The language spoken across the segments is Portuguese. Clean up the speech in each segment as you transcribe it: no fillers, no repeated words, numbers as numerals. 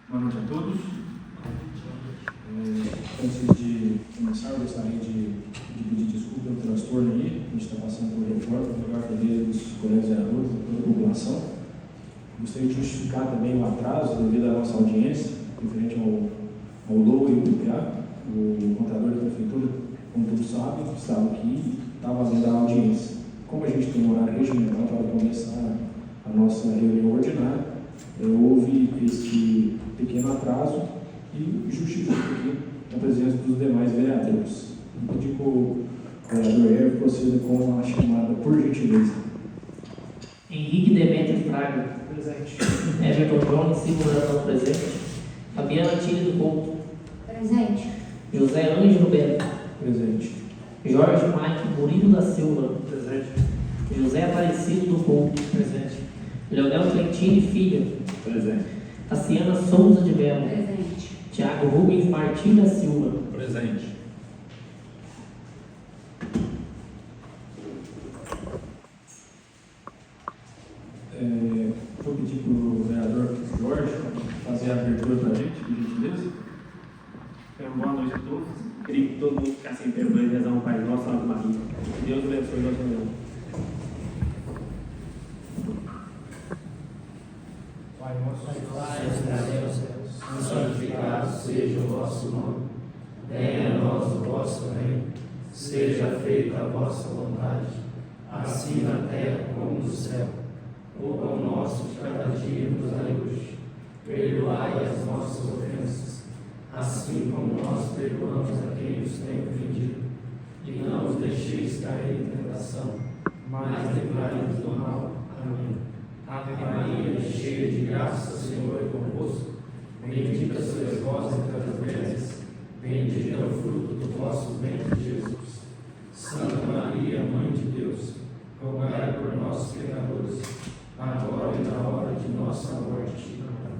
Boa noite a todos. Antes de começar, eu gostaria de pedir desculpa pelo transtorno aí. A gente está passando por reforma, por ordem dos colegas vereadores, de toda a população. Gostaria de justificar também o atraso devido à nossa audiência, referente ao LOA e o PPA. O contador da prefeitura, como todos sabem, estava aqui e estava fazendo a audiência. Como a gente tem um horário regimental para começar a nossa reunião ordinária, houve este pequeno atraso e justifico aqui a presença dos demais vereadores. Vou pedir que o vereador Hélio proceda com a chamada, por gentileza. Henrique Demetrio Fraga. Presente. Everton Jones, Silvio presente. Fabiana Tine do Couto. Presente. José Ângelo Bento. Presente. Jorge Mike Murilo da Silva. Presente. José Aparecido do Couto. Presente. Leonel Trentini Filho. Presente. Tassiana Souza de Mello. Presente. Tiago Rubens Martins da Silva. Presente. Vou pedir para o vereador Jorge fazer a abertura para a gente, por gentileza. Boa noite a todos. Queria que todo mundo ficasse em pé para rezar um Pai Nosso, Ave Maria. Que Deus abençoe nosso reunião. Pai nosso, que estás nos céus, santificado seja o vosso nome. Venha a nós o vosso reino. Seja feita a vossa vontade, assim na terra como no céu. O pão nosso de cada dia nos dai hoje. Perdoai as nossas ofensas, assim como nós perdoamos a quem nos tem ofendido. E não os deixeis cair em tentação, mas livrai-nos do mal. Amém. Ave Maria, cheia de graça, o Senhor é convosco. Bendita sois vós entre as mulheres, bendito é o fruto do vosso ventre, Jesus. Santa Maria, Mãe de Deus, rogai por nós, pecadores, agora e na hora de nossa morte. Amém.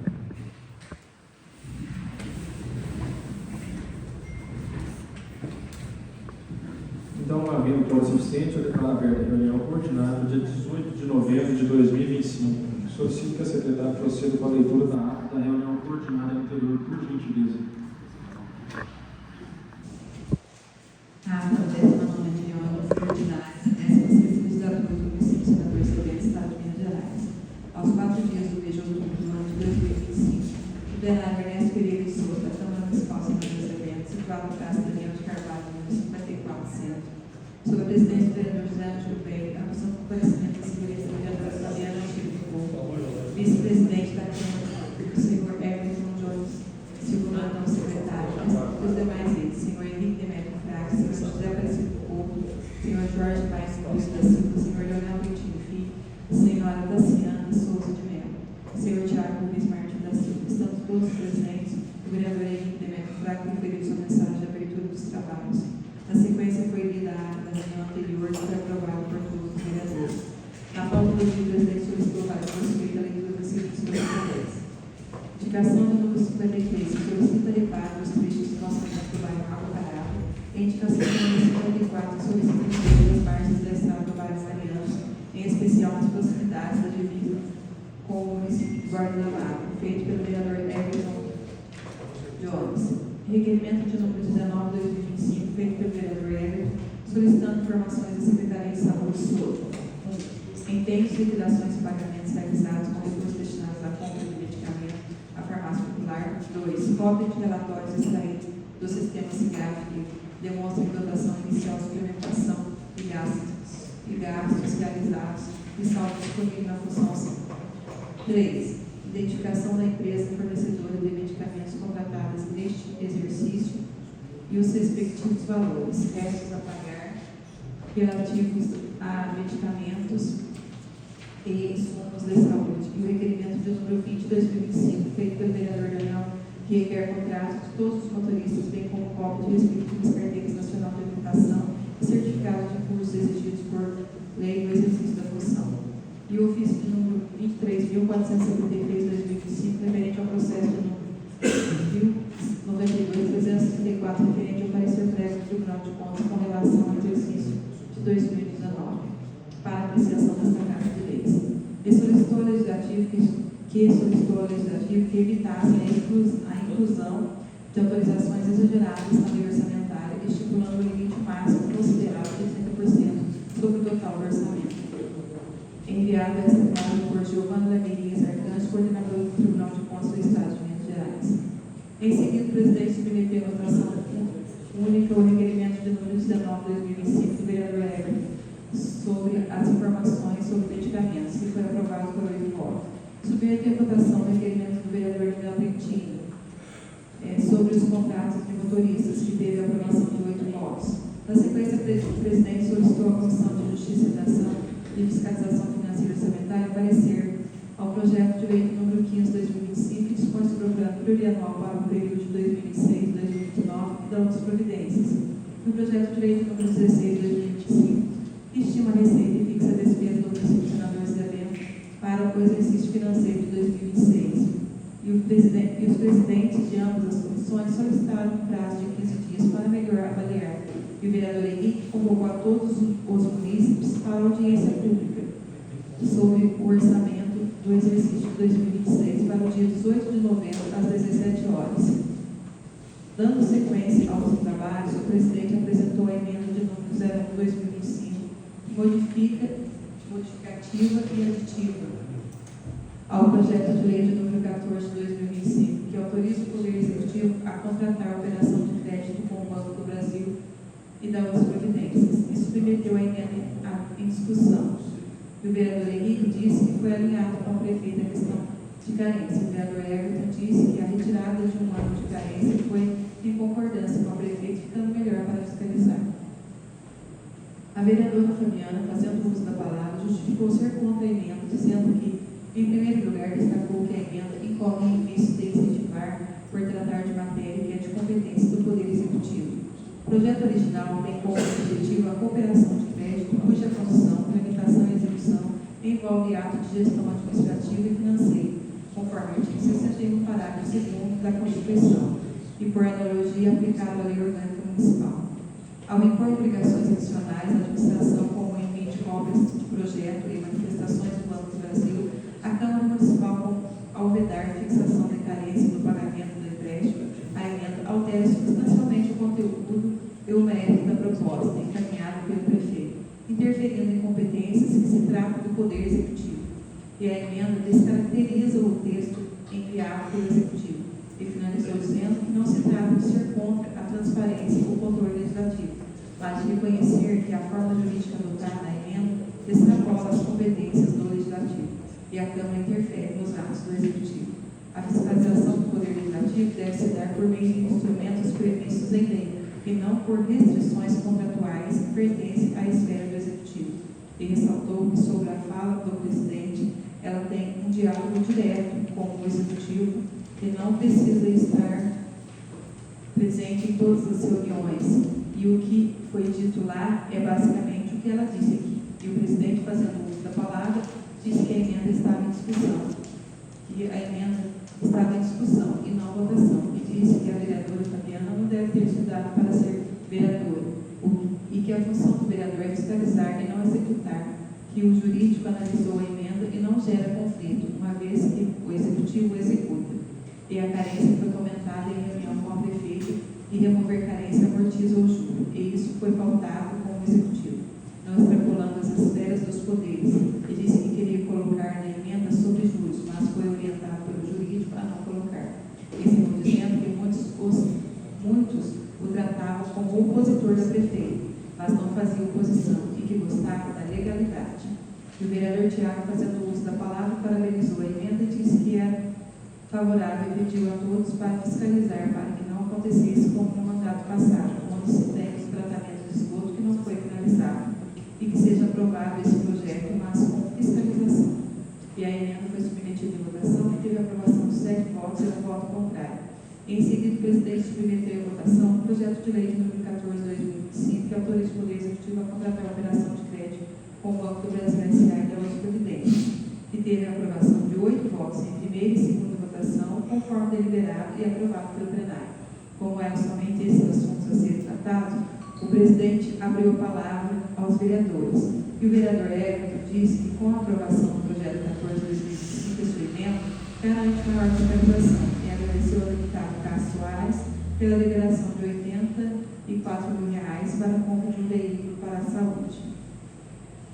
Então, havendo quórum suficiente, eu declaro aberta a reunião ordinária do dia 18 de novembro de 2025. Solicito que a secretária proceda com a leitura da ata da reunião ordinária anterior, por gentileza. Ata da 19ª reunião ordinária, 16ª legislatura do município de Senador Silveira, Estado de Minas Gerais. Aos 4 dias do mês de outubro do ano de 2025, o plenário Ernesto Pereira de Souza, da Câmara Municipal Senador Silveira, situado no Praça Daniel de Carvalho, número 54 Centro, sob a presidência do vereador José Ângelo Bento, a função de comparecimento da segurança da vereadora Fabiana Tine do Couto, vice-presidente da Câmara, o senhor Everton Jones, circulando secretário, os demais eles, senhor Henrique Demetrio Fraga, senhor José Aparecido do Couto, senhor Jorge Paes Cruz da Silva, senhor Leonel Trentini Filho, senhora Tassiana Souza de Mello, senhor Tiago Rubens Martins da Silva. Estamos todos presentes. O vereador Henrique Demetrio Fraga referiu sua mensagem de abertura dos trabalhos. Na sequência, foi lida a ata da reunião anterior que foi aprovada por todos os vereadores. Na pauta do dia, o presidente solicitou para prosseguir a leitura das seguintes protocolos. Indicação do número 53, que solicita reparo dos trechos do calçamento do bairro Água Parada. E indicação do número 54, que solicita recolher as margens da estrada do bairro Mariano, em especial nas proximidades da divisa com o município de Guarda da Lago, feito pelo vereador Everton Jones. Requerimento de número 19/2025, feito pelo vereador Everton, solicitando informações da Secretaria de Saúde sobre 1. Empenhos, liquidações e pagamentos realizados com recursos destinados à compra de medicamento à farmácia popular. 2. Cópia de relatórios extraídos do sistema CIGAF que demonstram dotação inicial de suplementação e gastos realizados e saldo disponível na função 5. 3. Identificação da empresa fornecedora de medicamentos contratadas neste exercício e os respectivos valores, restos a pagar, relativos a medicamentos e insumos de saúde. E o requerimento de número 20/2025, feito pelo vereador Daniel, que requer contratos de todos os motoristas, bem como cópia de respectivas carteiras nacional de habilitação e certificado de cursos exigidos por lei no exercício da função. E o ofício de número 23.473/2025, referente ao processo de número 1092/334, referente ao parecer prévio do Tribunal de Contas com relação ao exercício de 2019, para apreciação desta Casa de Leis. E solicitou ao Legislativo que evitassem a inclusão de autorizações exageradas na lei orçamentária, estipulando o limite máximo considerável de 30% sobre o total do orçamento. Enviado a essa casa por Giovanna Lamirias Arcanjo, coordenador do Tribunal de Contas do Estado de Minas Gerais. Em seguida, o presidente submeteu a votação única o requerimento de número 19/2025 do vereador Everton sobre as informações sobre medicamentos, que foi aprovado por 8 votos. Submeteu a votação o requerimento do vereador Miguel Pentinho sobre os contratos de motoristas, que teve a aprovação de 8 votos. Na sequência, o presidente solicitou à Comissão de Justiça e Fiscalização Financeira e Orçamentária parecer ao projeto de lei número 15/2025, que dispõe sobre o plano plurianual para o período de 2026-2029 e da outras providências. No projeto de lei número 16/2025, que estima a receita e fixa a despesa do município de Senador Isabel para o exercício financeiro de 2026. E os presidentes de ambas as comissões solicitaram um prazo de 15 dias para melhor avaliar. E o vereador Henrique convocou a todos os munícipes para a audiência pública sobre o orçamento do exercício de 2026 para o dia 18 de novembro, às 17 horas. Dando sequência aos trabalhos, o presidente apresentou a emenda de número 01/2025, modificativa e aditiva ao projeto de lei de número 14/2025, que autoriza o Poder Executivo a contratar a operação de crédito com o Banco do Brasil e da outras providências, e submeteu a emenda em discussão. E o vereador Henrique disse que foi alinhado com o prefeito a questão de carência. O vereador Everton disse que a retirada de um ano de carência foi em concordância com o prefeito, ficando melhor para fiscalizar. A vereadora Fabiana, fazendo uso da palavra, justificou ser contra a emenda, dizendo que, em primeiro lugar, destacou que a emenda incorre em vício de incentivar por tratar de matéria que é de competência do Poder Executivo. O projeto original tem como objetivo a cooperação de crédito, cuja construção, tramitação e execução envolve ato de gestão administrativa e financeira, conforme o artigo 61, parágrafo 2º da Constituição, e por analogia aplicado à Lei Orgânica Municipal. Ao impor obrigações adicionais à administração, como o envio de cópias de projeto e manifestações do Banco do Brasil, a Câmara Municipal, ao vedar fixação da carência do pagamento do empréstimo, a emenda altera substancialmente o conteúdo e o mérito da proposta, encaminhada pelo prefeito, interferindo em competências que se trata do Poder Executivo. E a emenda descaracteriza o texto enviado pelo Executivo e finalizou dizendo que não se trata de ser contra a transparência ou controle legislativo, mas de reconhecer que a forma jurídica adotada na emenda extrapola as competências do Legislativo e a Câmara interfere nos atos do Executivo. A fiscalização do Poder Legislativo deve se dar por meio de instrumentos previstos em lei e não por restrições contratuais que pertencem à esfera do Executivo. E ressaltou que, sobre a fala do presidente, ela tem um diálogo direto com o Executivo e não precisa estar presente em todas as reuniões. E o que foi dito lá é basicamente o que ela disse aqui. E o presidente, fazendo uso da palavra, disse que a emenda estava em discussão. Que a emenda estava em discussão e não votação. E disse que a vereadora Fabiana não deve ter estudado para ser vereadora. E que a função do vereador é fiscalizar e não executar. Que o jurídico analisou a emenda e não gera conflito, uma vez que o executivo executa. E a carência foi comentada em reunião com a prefeita e remover carência amortiza o juro. E isso foi pautado com o executivo, não extrapolando as esferas dos poderes. E disse que queria colocar na emenda sobre juros, mas foi orientado pelo jurídico a não colocar. E segundo dizendo que muitos o tratavam como opositor da prefeita, mas não fazia oposição e que gostava da legalidade. E o vereador Tiago, fazendo uso da palavra, parabenizou a emenda e disse que era favorável e pediu a todos para fiscalizar para que não acontecesse como no mandato passado, onde se tem os tratamentos de esgoto que não foi finalizado, e que seja aprovado esse projeto, mas com fiscalização. E a emenda foi submetida em votação e teve a aprovação de 7 votos e um voto contrário. Em seguida, o presidente submeteu em votação o projeto de lei de número 14/2025, que autoriza o Poder Executivo a contratar a operação de crédito com o Banco do Brasil S.A. e da outra providência, e teve a aprovação de 8 votos em primeira e segunda votação, conforme deliberado e aprovado pelo plenário. Como eram somente esses assuntos a serem tratados, o presidente abriu a palavra aos vereadores. E o vereador Everton disse que, com a aprovação do projeto 14/2025 e sua emenda, garante maior fiscalização. pela liberação de R$ 84 mil para a compra de um veículo para a saúde.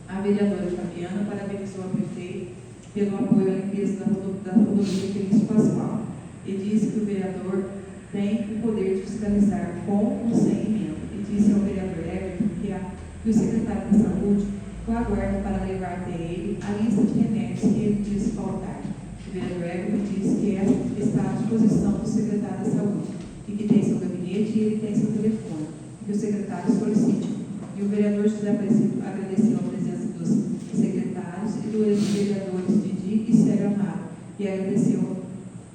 A vereadora Fabiana parabenizou a prefeita pelo apoio à limpeza da rodovia Felício Pascoal e disse que o vereador tem o poder de fiscalizar com ou sem emenda. E disse ao vereador Everton que o secretário da Saúde o aguarda para levar até ele a lista de remédios que ele disse faltar. O vereador Everton disse que está à disposição do secretário da Saúde e que tem seu gabinete e ele tem seu telefone, que o secretário solicite. E o vereador José Aparecido agradeceu a presença dos secretários e dos vereadores Didi e Célio Amaro e agradeceu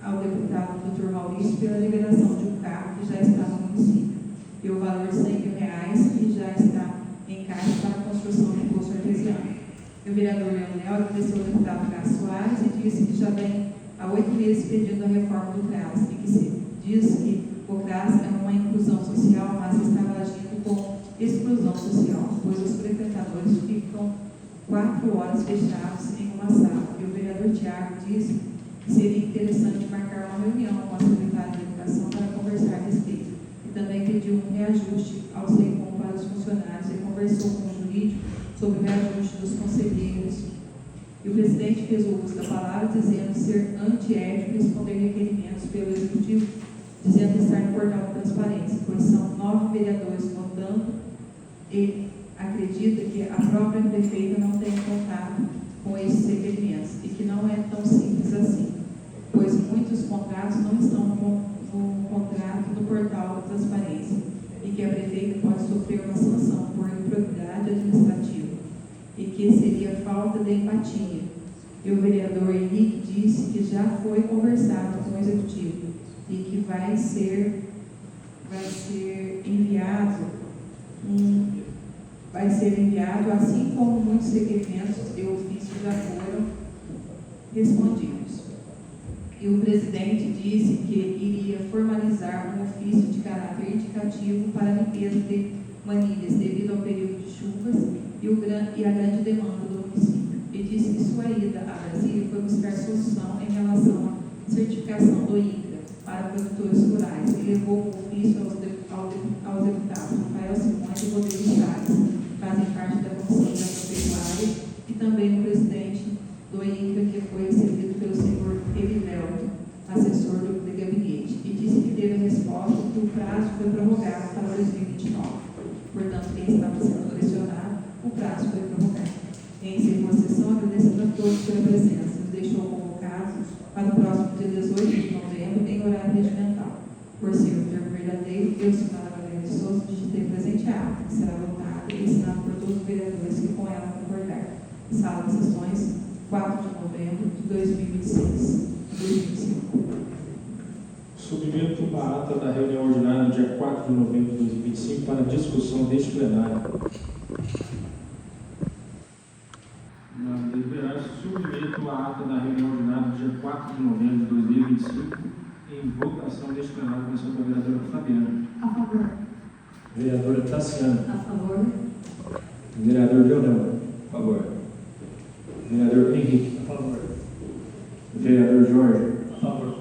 ao deputado Dr. Maurício pela liberação de um carro que já está no município e o valor de R$ 100 mil que já está em caixa para a construção do poço artesiano. E o vereador Leonel agradeceu ao deputado Cássio Soares e disse que já vem há 8 meses pedindo a reforma do CRAS e que diz que o CRAS é uma inclusão social, mas estava agindo com exclusão social, pois os frequentadores ficam 4 horas fechados em uma sala. E o vereador Tiago disse que seria interessante marcar uma reunião com a secretária de Educação para conversar a respeito. E também pediu um reajuste ao SECOM para os funcionários e conversou com o jurídico sobre o reajuste dos conselheiros. E o presidente fez o uso da palavra dizendo ser antiético responder requerimentos pelo executivo, dizendo estar no portal de transparência, pois são 9 vereadores votando e acredita que a própria prefeita não tem contato com esses requerimentos e que não é tão simples assim, pois muitos contratos não estão no contrato do portal da transparência e que a prefeita pode sofrer uma sanção por improbidade administrativa e que seria falta de empatia. E o vereador Henrique disse que já foi conversado com o executivo e que vai ser enviado, assim como muitos requerimentos de ofício já foram respondidos. E o presidente disse que iria formalizar um ofício de caráter indicativo para a limpeza de manilhas devido ao período de chuvas e a grande demanda do município. E disse que sua ida a Brasília foi buscar solução em relação à certificação do INCRA para produtores rurais e levou o ofício aos deputados Rafael Simões e Rodrigo Chaves, que fazem parte da Comissão de Agropecuária, e também o presidente do INCRA, que foi recebido pelo senhor Elivelto, assessor do gabinete, e disse que teve a resposta que o prazo foi prorrogado para 2029. Portanto, quem estava sendo lecionado, o prazo foi prorrogado. Em encerrou a sessão, agradecendo a todos pela presença. Nos deixou convocados para o próximo dia 18 de novembro, em horário regimental. Por ser o termo verdadeiro, eu, senhora Valéria de Souza, digitei presente a ata, que será votada e assinada por todos os vereadores que com ela concordar. Sala de sessões, 4 de novembro de 2025. Submeto a ata da reunião ordinária do dia 4 de novembro de 2025 para discussão deste plenário. Deliberado, submeto a ata da reunião ordinária do dia 4 de novembro de 2025 em votação deste plenário, começando com a vereadora Fabiana. A favor. Vereadora Tassiana. A favor. Vereador Leonel. A favor. Vereador Henrique. A favor. Vereador Jorge. A favor.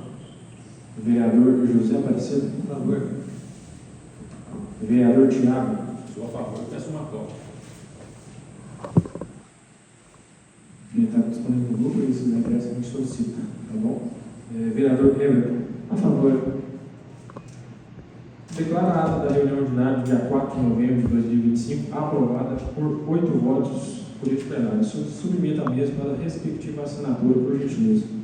Vereador José Aparecido. A favor. Vereador Tiago. Sou a favor. Peço uma cópia. Ele está disponível no grupo e se não interessa, a gente solicita, tá bom? Vereador Everton. A favor. Declara a ata da reunião ordinária do dia 4 de novembro de 2025 aprovada por 8 votos por este plenário. Submeta a mesa para a respectiva assinatura, por gentileza.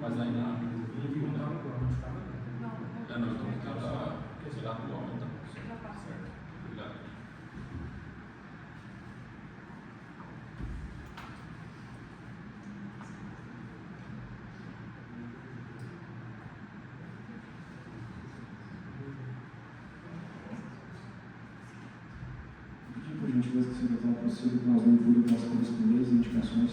Mas ainda não viu, né? Não, então cada, sei lá, atual, então. Certo. Obrigado. possível que nós vamos tudo com as primeiras indicações.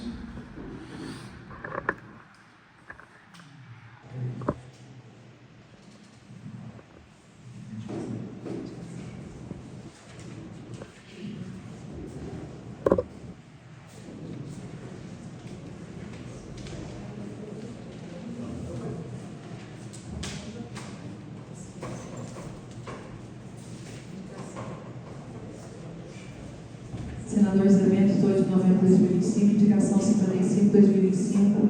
Senador Zé Bento, 18 de novembro de 2025, indicação 55/2025.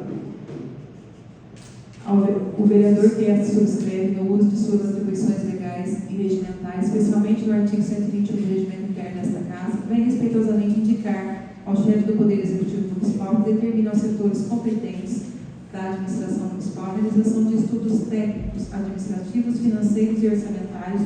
O vereador que subscreve no uso de suas atribuições legais e regimentais, especialmente no artigo 121 do regimento interno desta Casa, vem respeitosamente indicar ao chefe do Poder Executivo Municipal que determina aos setores competentes da administração municipal a realização de estudos técnicos, administrativos, financeiros e orçamentários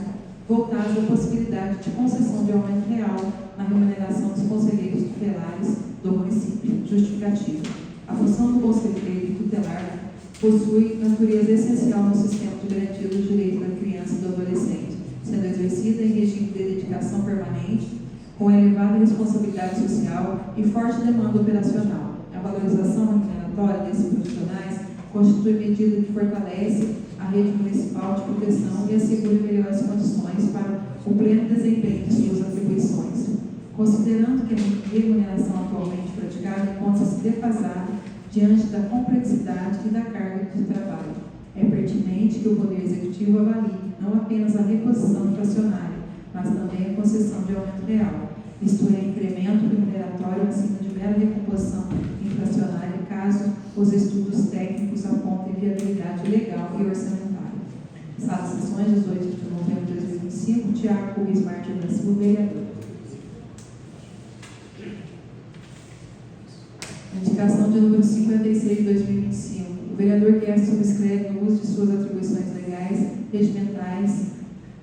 voltados à possibilidade de concessão de aumento real na remuneração dos conselheiros tutelares do município. Justificativa. A função do conselheiro tutelar possui natureza essencial no sistema de garantia dos direitos da criança e do adolescente, sendo exercida em regime de dedicação permanente, com elevada responsabilidade social e forte demanda operacional. A valorização remuneratória desses profissionais constitui medida que fortalece a rede municipal de proteção e assegura melhores condições para o pleno desempenho de suas atribuições. Considerando que a remuneração atualmente praticada encontra-se defasada diante da complexidade e da carga de trabalho, é pertinente que o Poder Executivo avalie não apenas a reposição inflacionária, mas também a concessão de aumento real, isto é, incremento remuneratório acima de mera recomposição inflacionária, caso os estudos técnicos apontem viabilidade legal e orçamentária. Sala de sessões, 18 de novembro de 2025, Tiago Rubens Martins da Silva, vereador. Indicação de número 56 de 2025. O vereador que subscreve no uso de suas atribuições legais, regimentais,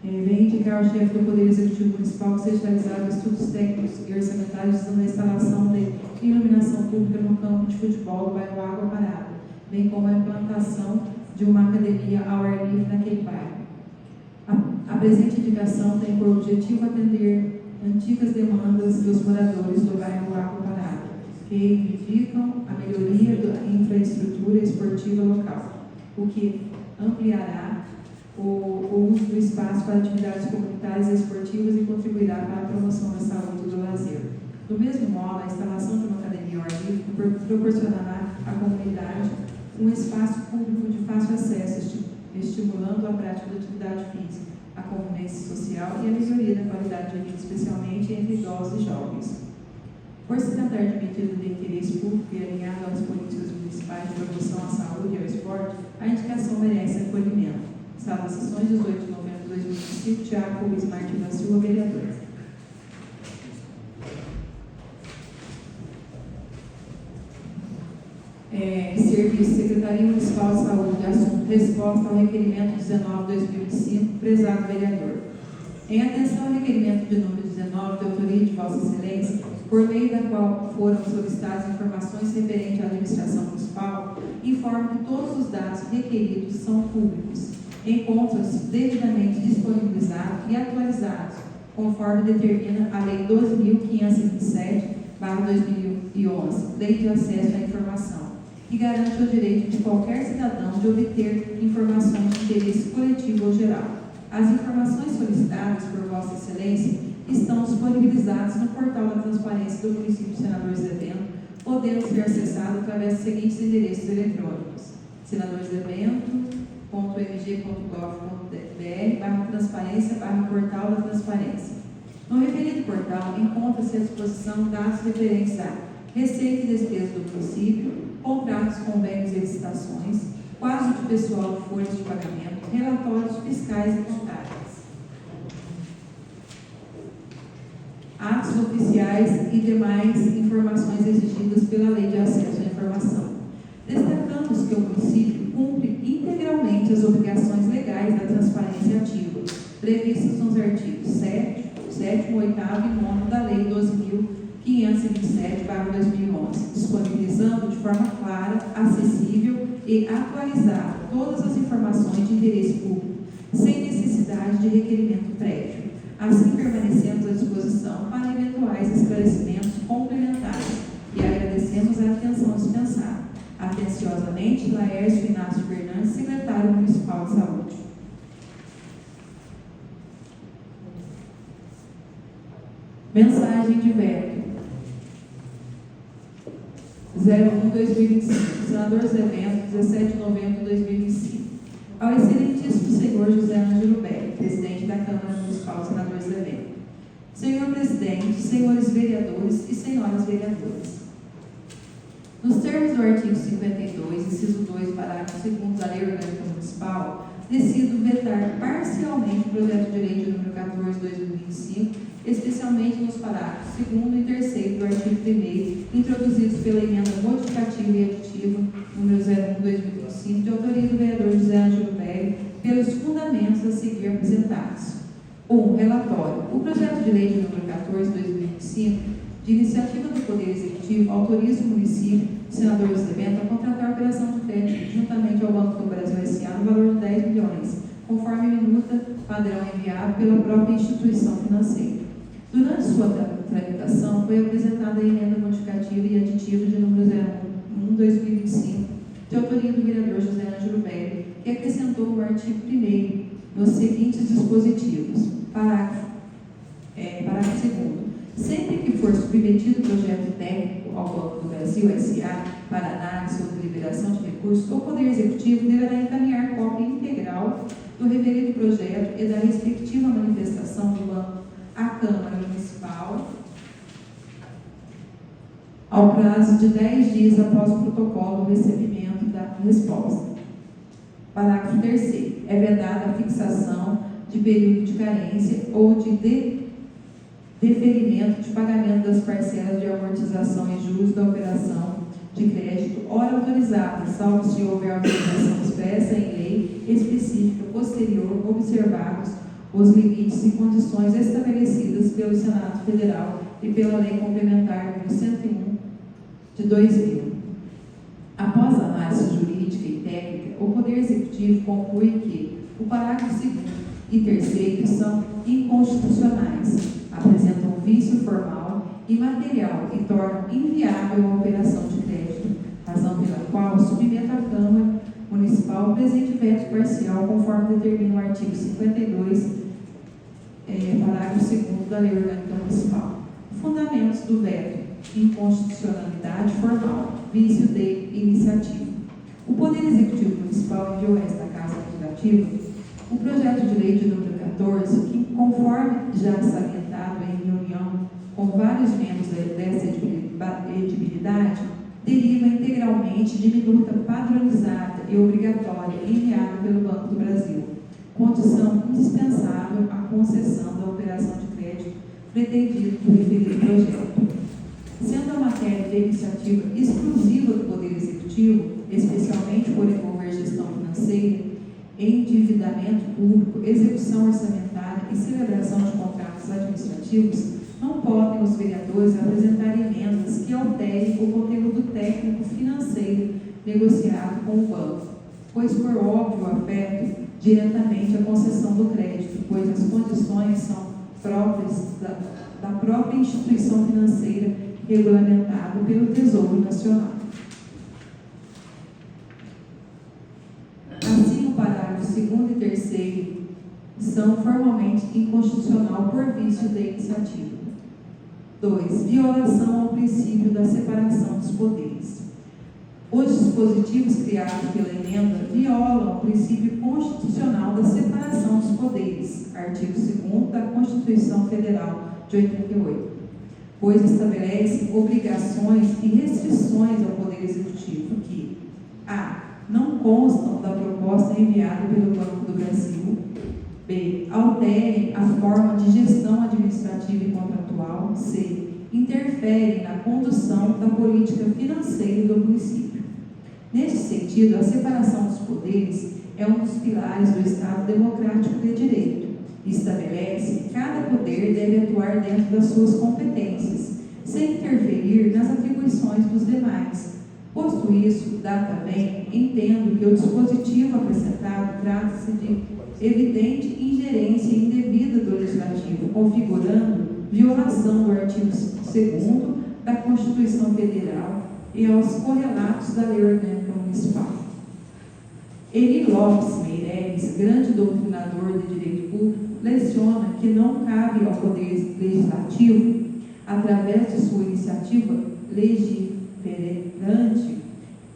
vem indicar ao chefe do Poder Executivo Municipal que seja realizado estudos técnicos e orçamentários na instalação de iluminação pública no campo de futebol do bairro Água Parada, bem como a implantação de uma academia ao ar livre naquele bairro. A presente indicação tem por objetivo atender antigas demandas dos moradores do bairro Água Parada, que reivindicam a melhoria da infraestrutura esportiva local, o que ampliará o uso do espaço para atividades comunitárias e esportivas e contribuirá para a promoção da saúde e do lazer. Do mesmo modo, a instalação de uma academia ao ar livre proporcionará à comunidade um espaço público de fácil acesso, estimulando a prática da atividade física, a convivência social e a melhoria da qualidade de vida, especialmente entre idosos e jovens. Por se tratar de medida de interesse público e alinhada às políticas municipais de promoção à saúde e ao esporte, a indicação merece acolhimento. Sala de sessões, 18 de novembro de 2025, Tiago Rubens Martins da Silva, vereador. Serviço, Secretaria Municipal de Saúde, assunto resposta ao requerimento 19/2025, prezado vereador. Em atenção ao requerimento de número 19, de autoria de Vossa Excelência, por meio da qual foram solicitadas informações referentes à administração municipal, informo que todos os dados requeridos são públicos, encontram-se devidamente disponibilizados e atualizados, conforme determina a Lei 12.527/2011, Lei de Acesso à Informação, e garante o direito de qualquer cidadão de obter informações de interesse coletivo ou geral. As informações solicitadas por Vossa Excelência estão disponibilizadas no portal da transparência do município de Senador Zé Bento, podendo ser acessado através dos seguintes endereços eletrônicos: senadorzebento.mg.gov.br/transparência/portal da transparência. No referido portal, encontra-se à disposição dados referentes a receita e despesa do município, contratos, convênios e licitações, quadro de pessoal de folhas de pagamento, relatórios fiscais e contábeis, atos oficiais e demais informações exigidas pela Lei de Acesso à Informação. Destacamos que o município cumpre integralmente as obrigações legais da transparência ativa, previstas nos artigos 7º, 8º e 9º da Lei 12.527/2011, disponibilizando de forma clara, acessível e atualizada todas as informações de interesse público, sem necessidade de requerimento prévio. Assim, permanecemos à disposição para eventuais esclarecimentos complementares e agradecemos a atenção dispensada. Atenciosamente, Laércio Inácio Fernandes, secretário municipal de saúde. Mensagem de veto 01/2025, senador Zé Bento, 17 de novembro de 2025. Ao excelentíssimo senhor José Ângelo Belli, presidente da Câmara Municipal, senador Zé Bento. Senhor presidente, senhores vereadores e senhoras vereadoras. Nos termos do artigo 52, inciso 2, parágrafo 2º da Lei Orgânica Municipal, decido vetar parcialmente o projeto de lei de número 14/2025, especialmente nos parágrafos 2º e 3º do artigo 1º, introduzidos pela emenda modificativa e aditiva número 01/2025, de autoria do vereador José Ângelo Belli, pelos fundamentos a seguir apresentados. 1. Relatório. O projeto de lei de número 14/2025, de iniciativa do Poder Executivo, autoriza o município, o senador José Bento, a contratar a operação de crédito juntamente ao Banco do Brasil S.A. no valor de 10 milhões, conforme a minuta padrão enviado pela própria instituição financeira. Durante sua tramitação, foi apresentada a emenda modificativa e aditiva de número 01/2025, de autoria do vereador José Ângelo Belli, que acrescentou o artigo 1º nos seguintes dispositivos. Parágrafo 2º. Sempre que for submetido projeto técnico ao Banco do Brasil S.A. para análise ou deliberação de recursos, o Poder Executivo deverá encaminhar cópia integral do referido projeto e da respectiva manifestação do banco à Câmara Municipal ao prazo de 10 dias após o protocolo do recebimento da resposta. Parágrafo 3º. É vedada a fixação de período de carência ou de deferimento de pagamento das parcelas de amortização e juros da operação de crédito, ora autorizada, salvo se houver autorização expressa em lei específica posterior, observados os limites e condições estabelecidas pelo Senado Federal e pela Lei Complementar nº 101 de 2000. Após a análise jurídica e técnica, o Poder Executivo conclui que o parágrafo 2º e 3º são inconstitucionais, apresentam vício formal e material e tornam inviável a operação de crédito, razão pela qual submeto à Câmara Municipal o presente veto parcial, conforme determina o artigo 52, parágrafo 2º da Lei Orgânica Municipal. Fundamentos do veto: inconstitucionalidade formal, vício de iniciativa. O Poder Executivo Municipal enviou a esta Casa Legislativa o projeto de lei de número 14, que, conforme já salientado em reunião com vários membros dessa edibilidade, deriva integralmente de minuta padronizada e obrigatória enviada pelo Banco do Brasil, condição indispensável à concessão da operação de crédito pretendida do referido projeto. Sendo a matéria de iniciativa exclusiva do Poder Executivo, especialmente por envolver gestão financeira, endividamento público, execução orçamentária e celebração de contratos administrativos, não podem os vereadores apresentar emendas que alterem o conteúdo técnico financeiro negociado com o banco, pois por óbvio afeta diretamente a concessão do crédito, pois as condições são próprias da própria instituição financeira regulamentada pelo Tesouro Nacional. Assim, o parágrafo 2º e 3º são formalmente inconstitucional por vício de iniciativa. 2. Violação ao princípio da separação dos poderes. Os dispositivos criados pela emenda violam o princípio constitucional da separação dos poderes, artigo 2º da Constituição Federal de 88, pois estabelece obrigações e restrições ao Poder Executivo que: a. não constam da proposta enviada pelo Banco do Brasil; b. alterem a forma de gestão administrativa e contratual; c. interferem na condução da política financeira do município. Neste sentido, a separação dos poderes é um dos pilares do Estado democrático de direito e estabelece que cada poder deve atuar dentro das suas competências, sem interferir nas atribuições dos demais. Posto isso, dado também, entendo que o dispositivo apresentado trata-se de evidente ingerência indevida do Legislativo, configurando violação do artigo 2º, da Constituição Federal e aos correlatos da Lei Orgânica Municipal. Eri Lopes Meireles, grande doutrinador de direito público, leciona que não cabe ao Poder Legislativo, através de sua iniciativa legiferante,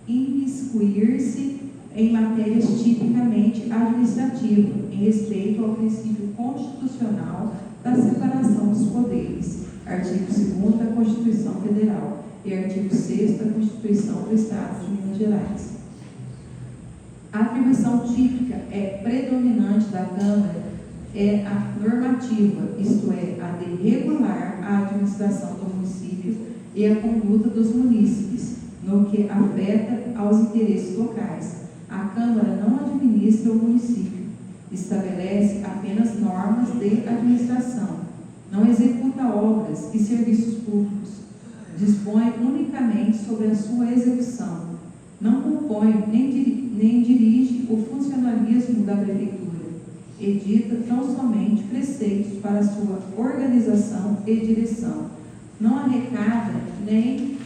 imiscuir-se em matérias tipicamente administrativas, em respeito ao princípio constitucional da separação dos poderes, artigo 2º da Constituição Federal e artigo 6º da Constituição do Estado de Minas Gerais. A atribuição típica predominante da Câmara é a normativa, isto é, a de regular a administração do município e a conduta dos munícipes, no que afeta aos interesses locais. A Câmara não administra o município, estabelece apenas normas de administração, não executa obras e serviços públicos, dispõe unicamente sobre a sua execução, não compõe nem dirige o funcionalismo da Prefeitura, edita tão somente preceitos para a sua organização e direção, não arrecada nem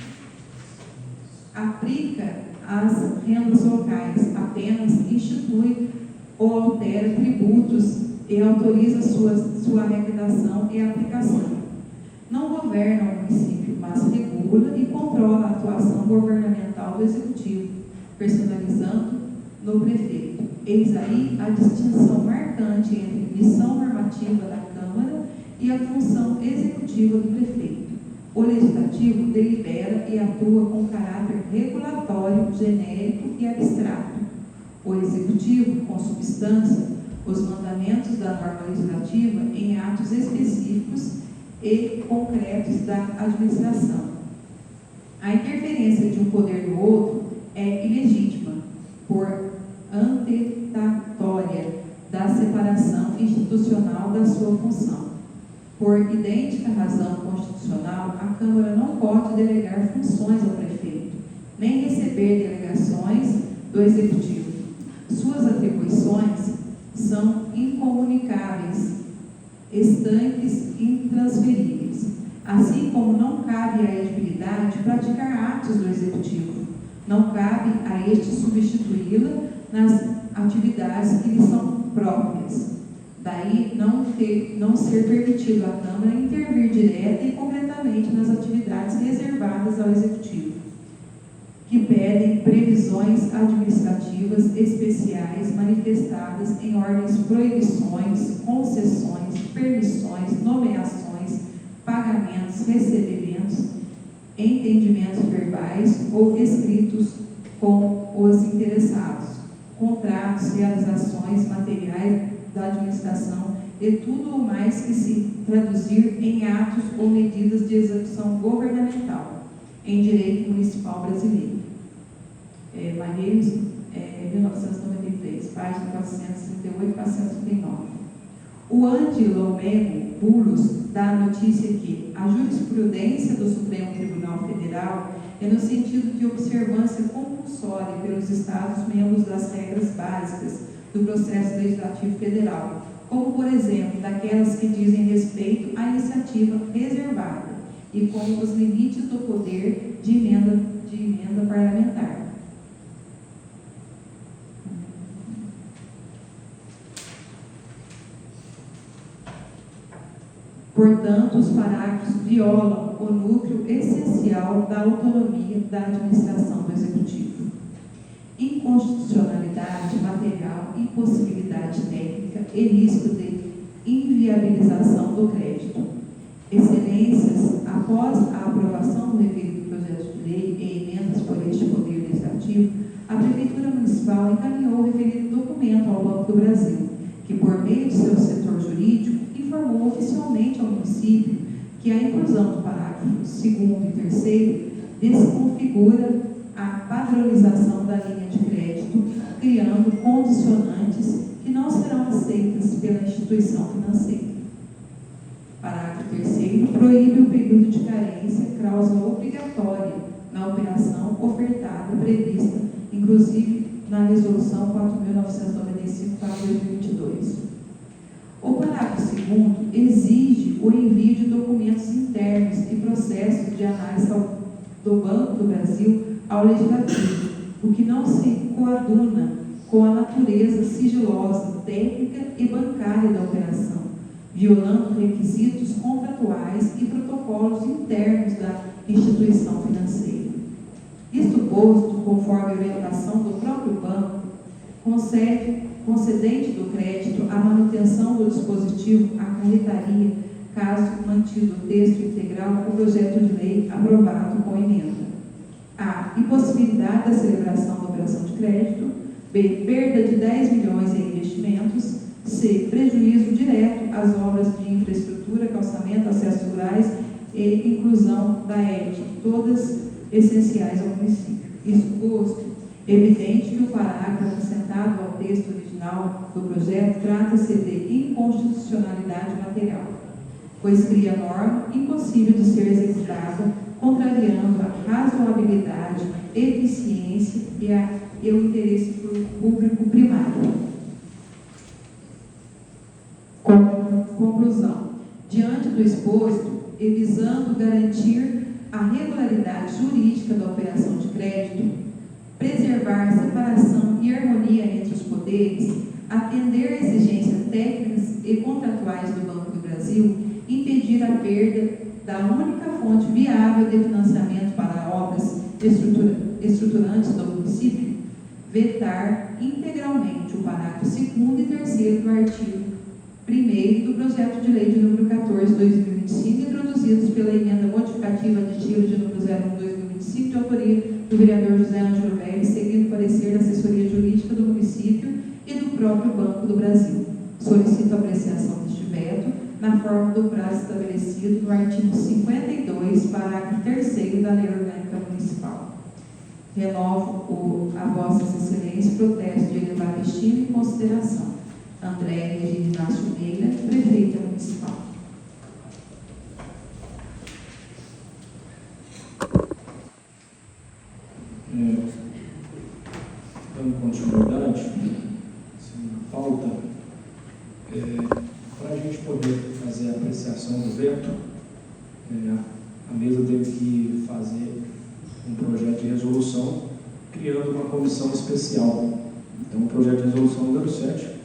aplica as rendas locais, apenas institui ou altera tributos e autoriza sua arrecadação e aplicação. Não governa o município, mas regula e controla a atuação governamental do Executivo, personalizando no prefeito. Eis aí a distinção marcante entre missão normativa da Câmara e a função executiva do prefeito. O Legislativo delibera e atua com caráter regulatório, genérico e abstrato. O Executivo, com substância, os mandamentos da norma legislativa em atos específicos e concretos da administração. A interferência de um poder no outro é ilegítima, por antetatória da separação institucional da sua função. Por idêntica razão constitucional, a Câmara não pode delegar funções ao prefeito, nem receber delegações do Executivo. Suas atribuições são incomunicáveis, estanques, intransferíveis, assim como não cabe à elegibilidade praticar atos do Executivo. Não cabe a este substituí-la nas atividades que lhe são próprias. Daí não ser permitido à Câmara intervir direta e concretamente nas atividades reservadas ao Executivo, que pedem previsões administrativas especiais manifestadas em ordens, proibições, concessões, permissões, nomeações, pagamentos, recebimentos, entendimentos verbais ou escritos com os interessados, contratos, realizações materiais da administração e tudo o mais que se traduzir em atos ou medidas de execução governamental em direito municipal brasileiro. Maneiros, 1993, página 438 e 439. O anti-Lomego Bulos dá a notícia que a jurisprudência do Supremo Tribunal Federal é no sentido de observância compulsória pelos Estados-membros das regras básicas do processo legislativo federal, como, por exemplo, daquelas que dizem respeito à iniciativa reservada e como os limites do poder de emenda parlamentar. Portanto, os parágrafos violam o núcleo essencial da autonomia da administração do Executivo. Inconstitucionalidade material, impossibilidade técnica e risco de inviabilização do crédito. Excelências, após a aprovação do referido projeto de lei e emendas por este Poder Legislativo, a Prefeitura Municipal encaminhou o referido documento ao Banco do Brasil, que, por meio de seu setor jurídico, informou oficialmente ao município que a inclusão do parágrafo 2º e 3º desconfigura a padronização da linha de crédito, criando condicionantes que não serão aceitas pela instituição financeira. Parágrafo 3º proíbe o período de carência, cláusula obrigatória na operação ofertada prevista, inclusive na Resolução 4.995/2022. O parágrafo 2º exige permite o envio de documentos internos e processos de análise do Banco do Brasil ao Legislativo, o que não se coaduna com a natureza sigilosa, técnica e bancária da operação, violando requisitos contratuais e protocolos internos da instituição financeira. Isto posto, conforme a orientação do próprio banco, concedente do crédito, a manutenção do dispositivo acarretaria, caso mantido o texto integral do projeto de lei aprovado com emenda. A. Impossibilidade da celebração da operação de crédito. B. Perda de 10 milhões em investimentos. C. Prejuízo direto às obras de infraestrutura, calçamento, acessos rurais e inclusão da ET, todas essenciais ao município. Isso posto, evidente que o parágrafo acrescentado ao texto original do projeto trata-se de inconstitucionalidade material, pois cria norma impossível de ser executada, contrariando a razoabilidade, eficiência e o interesse público primário. Conclusão. Diante do exposto, e visando garantir a regularidade jurídica da operação de crédito, preservar a separação e harmonia entre os poderes, atender a exigências técnicas e contratuais do Banco do Brasil, impedir a perda da única fonte viável de financiamento para obras estruturantes do município, vetar integralmente o parágrafo 2º e 3º do artigo 1º do projeto de lei de número 14/2025, introduzidos pela emenda modificativa aditiva de número 01/2025, de autoria do vereador José Ângelo Vélez, seguindo o parecer da assessoria jurídica do município e do próprio Banco do Brasil. Solicito a apreciação deste veto na forma do prazo estabelecido no artigo 52, parágrafo 3º da Lei Orgânica Municipal. Renovo a Vossas Excelências protesto de elevada estima e consideração. André Regina Inácio Meira, Prefeita Municipal. Dando continuidade, na pauta, para a gente poder fazer a apreciação do veto, a mesa teve que fazer um projeto de resolução criando uma comissão especial. Então, o projeto de resolução número 7,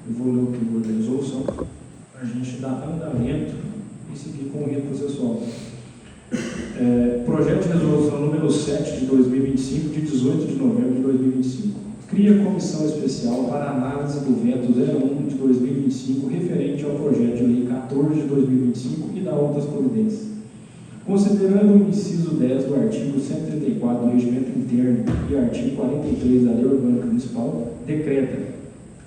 eu vou ler o primeiro da resolução, para a gente dar andamento e seguir com o rito processual. Projeto de resolução número 7 de 2025, de 18 de novembro de 2025. Cria comissão especial para análise do veto 01 de 2025, referente ao projeto de lei 14 de 2025 e da outras providências. Considerando o inciso 10 do artigo 134 do Regimento Interno e artigo 43 da Lei Orgânica Municipal, decreta.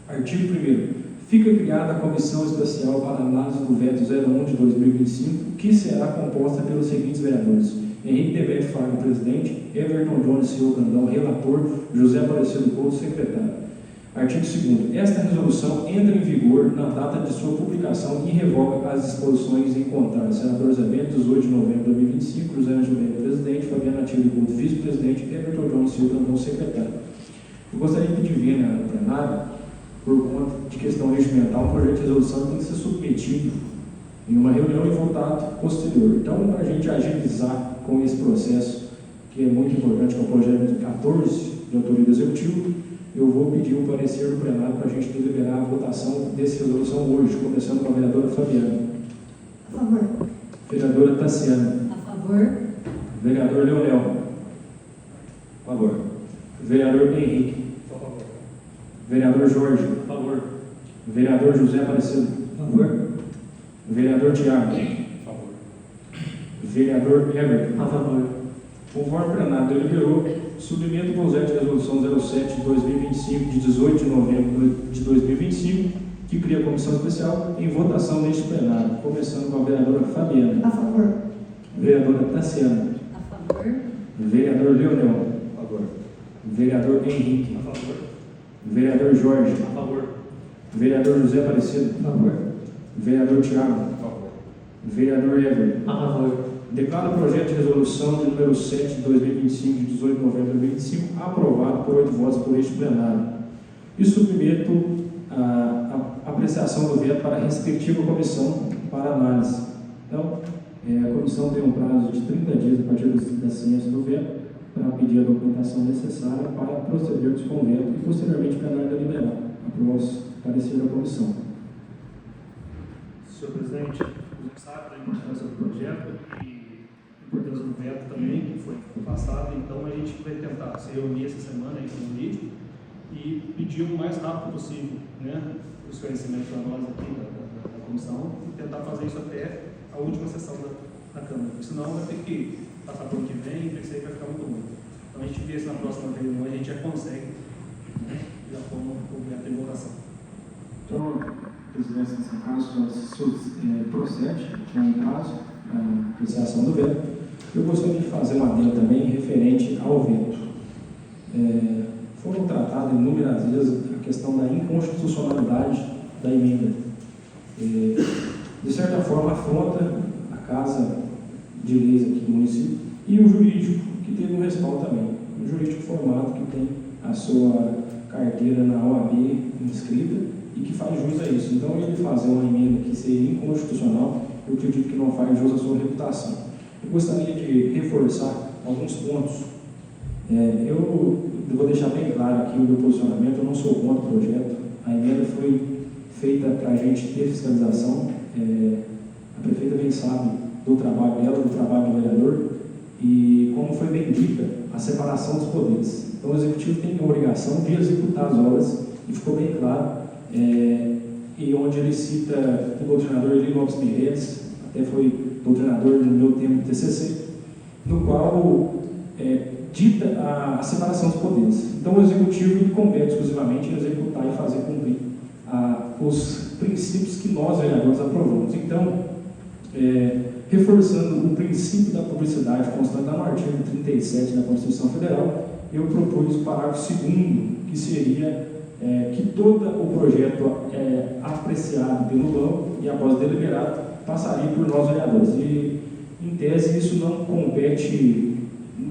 Artigo 1º. Fica criada a Comissão Especial para Análise do Veto 01 de 2025, que será composta pelos seguintes vereadores: Henrique Demetrio Fraga, presidente; Everton Jones Silva Brandão, relator; José Aparecido Couto, secretário. Artigo 2º. Esta resolução entra em vigor na data de sua publicação e revoga as disposições em contrário. Senador Zé Bento, 18 de novembro de 2025, José Ângelo, presidente; Fabiana Atílio Couto, vice-presidente; Everton Jones Silva Brandão, secretário. Eu gostaria de pedir vênia no plenário, por conta de questão regimental, um projeto de resolução tem que ser submetido em uma reunião e votado posterior. Então, para a gente agilizar com esse processo, que é muito importante, que é o projeto de 14 de autoria do Executivo, eu vou pedir um parecer do plenário para a gente deliberar a votação dessa resolução hoje, começando com a vereadora Fabiana. A favor. Vereadora Tassiana. A favor. Vereador Leonel. A favor. Vereador Henrique. A favor. Vereador Jorge. A favor. Vereador José Aparecido. A favor. Vereador Tiago. A favor. Vereador Everton. A favor. Conforme o plenário deliberou, submeto o projeto de resolução 07 de 2025, de 18 de novembro de 2025, que cria a comissão especial, em votação neste plenário, começando com a vereadora Fabiana. A favor. Vereadora Tassiana. A favor. Vereador Leonel. A favor. Vereador Henrique. A favor. Vereador Jorge. A favor. Vereador José Aparecido. A favor. Vereador Tiago. A favor. Vereador Everton. A favor. Declaro o projeto de resolução de número 7 de 2025, de 18 de novembro de 2025, aprovado por 8 votos por este plenário. E submeto a apreciação do veto para a respectiva comissão para análise. Então, a comissão tem um prazo de 30 dias a partir da ciência do veto para pedir a documentação necessária para procedermos com o veto e, posteriormente, o plenário deliberar após parecer da comissão. Senhor presidente, a gente sabe da importância do projeto e a importância do veto também, que foi passado, então a gente vai tentar se reunir essa semana aí com o LID e pedir o mais rápido possível, né, o esclarecimento para nós aqui da comissão e tentar fazer isso até a última sessão da Câmara, porque senão vai ter que passar para o ano que vem e pensei que vai ficar muito ruim. Então a gente vê se na próxima reunião a gente já consegue, né, já como o veto em votação. Então, presidência, nesse caso, se procede, que é um caso, a apreciação do veto. Eu gostaria de fazer uma adendo também referente ao veto. Foram tratadas inúmeras vezes a questão da inconstitucionalidade da emenda. De certa forma, afronta a Casa de Leis aqui do município e o jurídico, que teve um respaldo também. O jurídico formado, que tem a sua carteira na OAB inscrita e que faz jus a isso. Então, ele fazer uma emenda que seria inconstitucional, eu acredito que não faz jus à sua reputação. Eu gostaria de reforçar alguns pontos. Eu vou deixar bem claro aqui o meu posicionamento, eu não sou contra o projeto. A emenda foi feita para a gente ter fiscalização. A prefeita bem sabe do trabalho dela, do trabalho do vereador, e como foi bem dita, a separação dos poderes. Então, o Executivo tem a obrigação de executar as obras, e ficou bem claro, e onde ele cita o doutrinador Eli Lopes Mireles, até foi doutrinador no meu tempo de TCC, no qual dita a separação dos poderes. Então, o Executivo compete exclusivamente em executar e fazer cumprir os princípios que nós, vereadores, aprovamos. Então, reforçando o princípio da publicidade constante no artigo 37 da Constituição Federal, eu propus o parágrafo 2º, que seria que todo o projeto apreciado pelo banco e após deliberado passaria por nós, vereadores. E, em tese, isso não compete,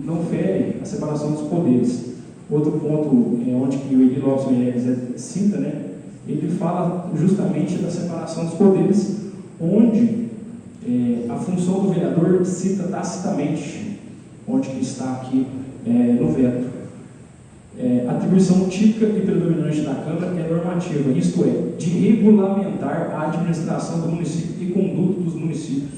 não fere a separação dos poderes. Outro ponto, onde que o Eli Lopes Mireles cita, né, ele fala justamente da separação dos poderes, onde a função do vereador cita tacitamente, onde que está aqui no veto. Atribuição típica e predominante da Câmara é normativa, isto é, de regulamentar a administração do município e conduta dos municípios,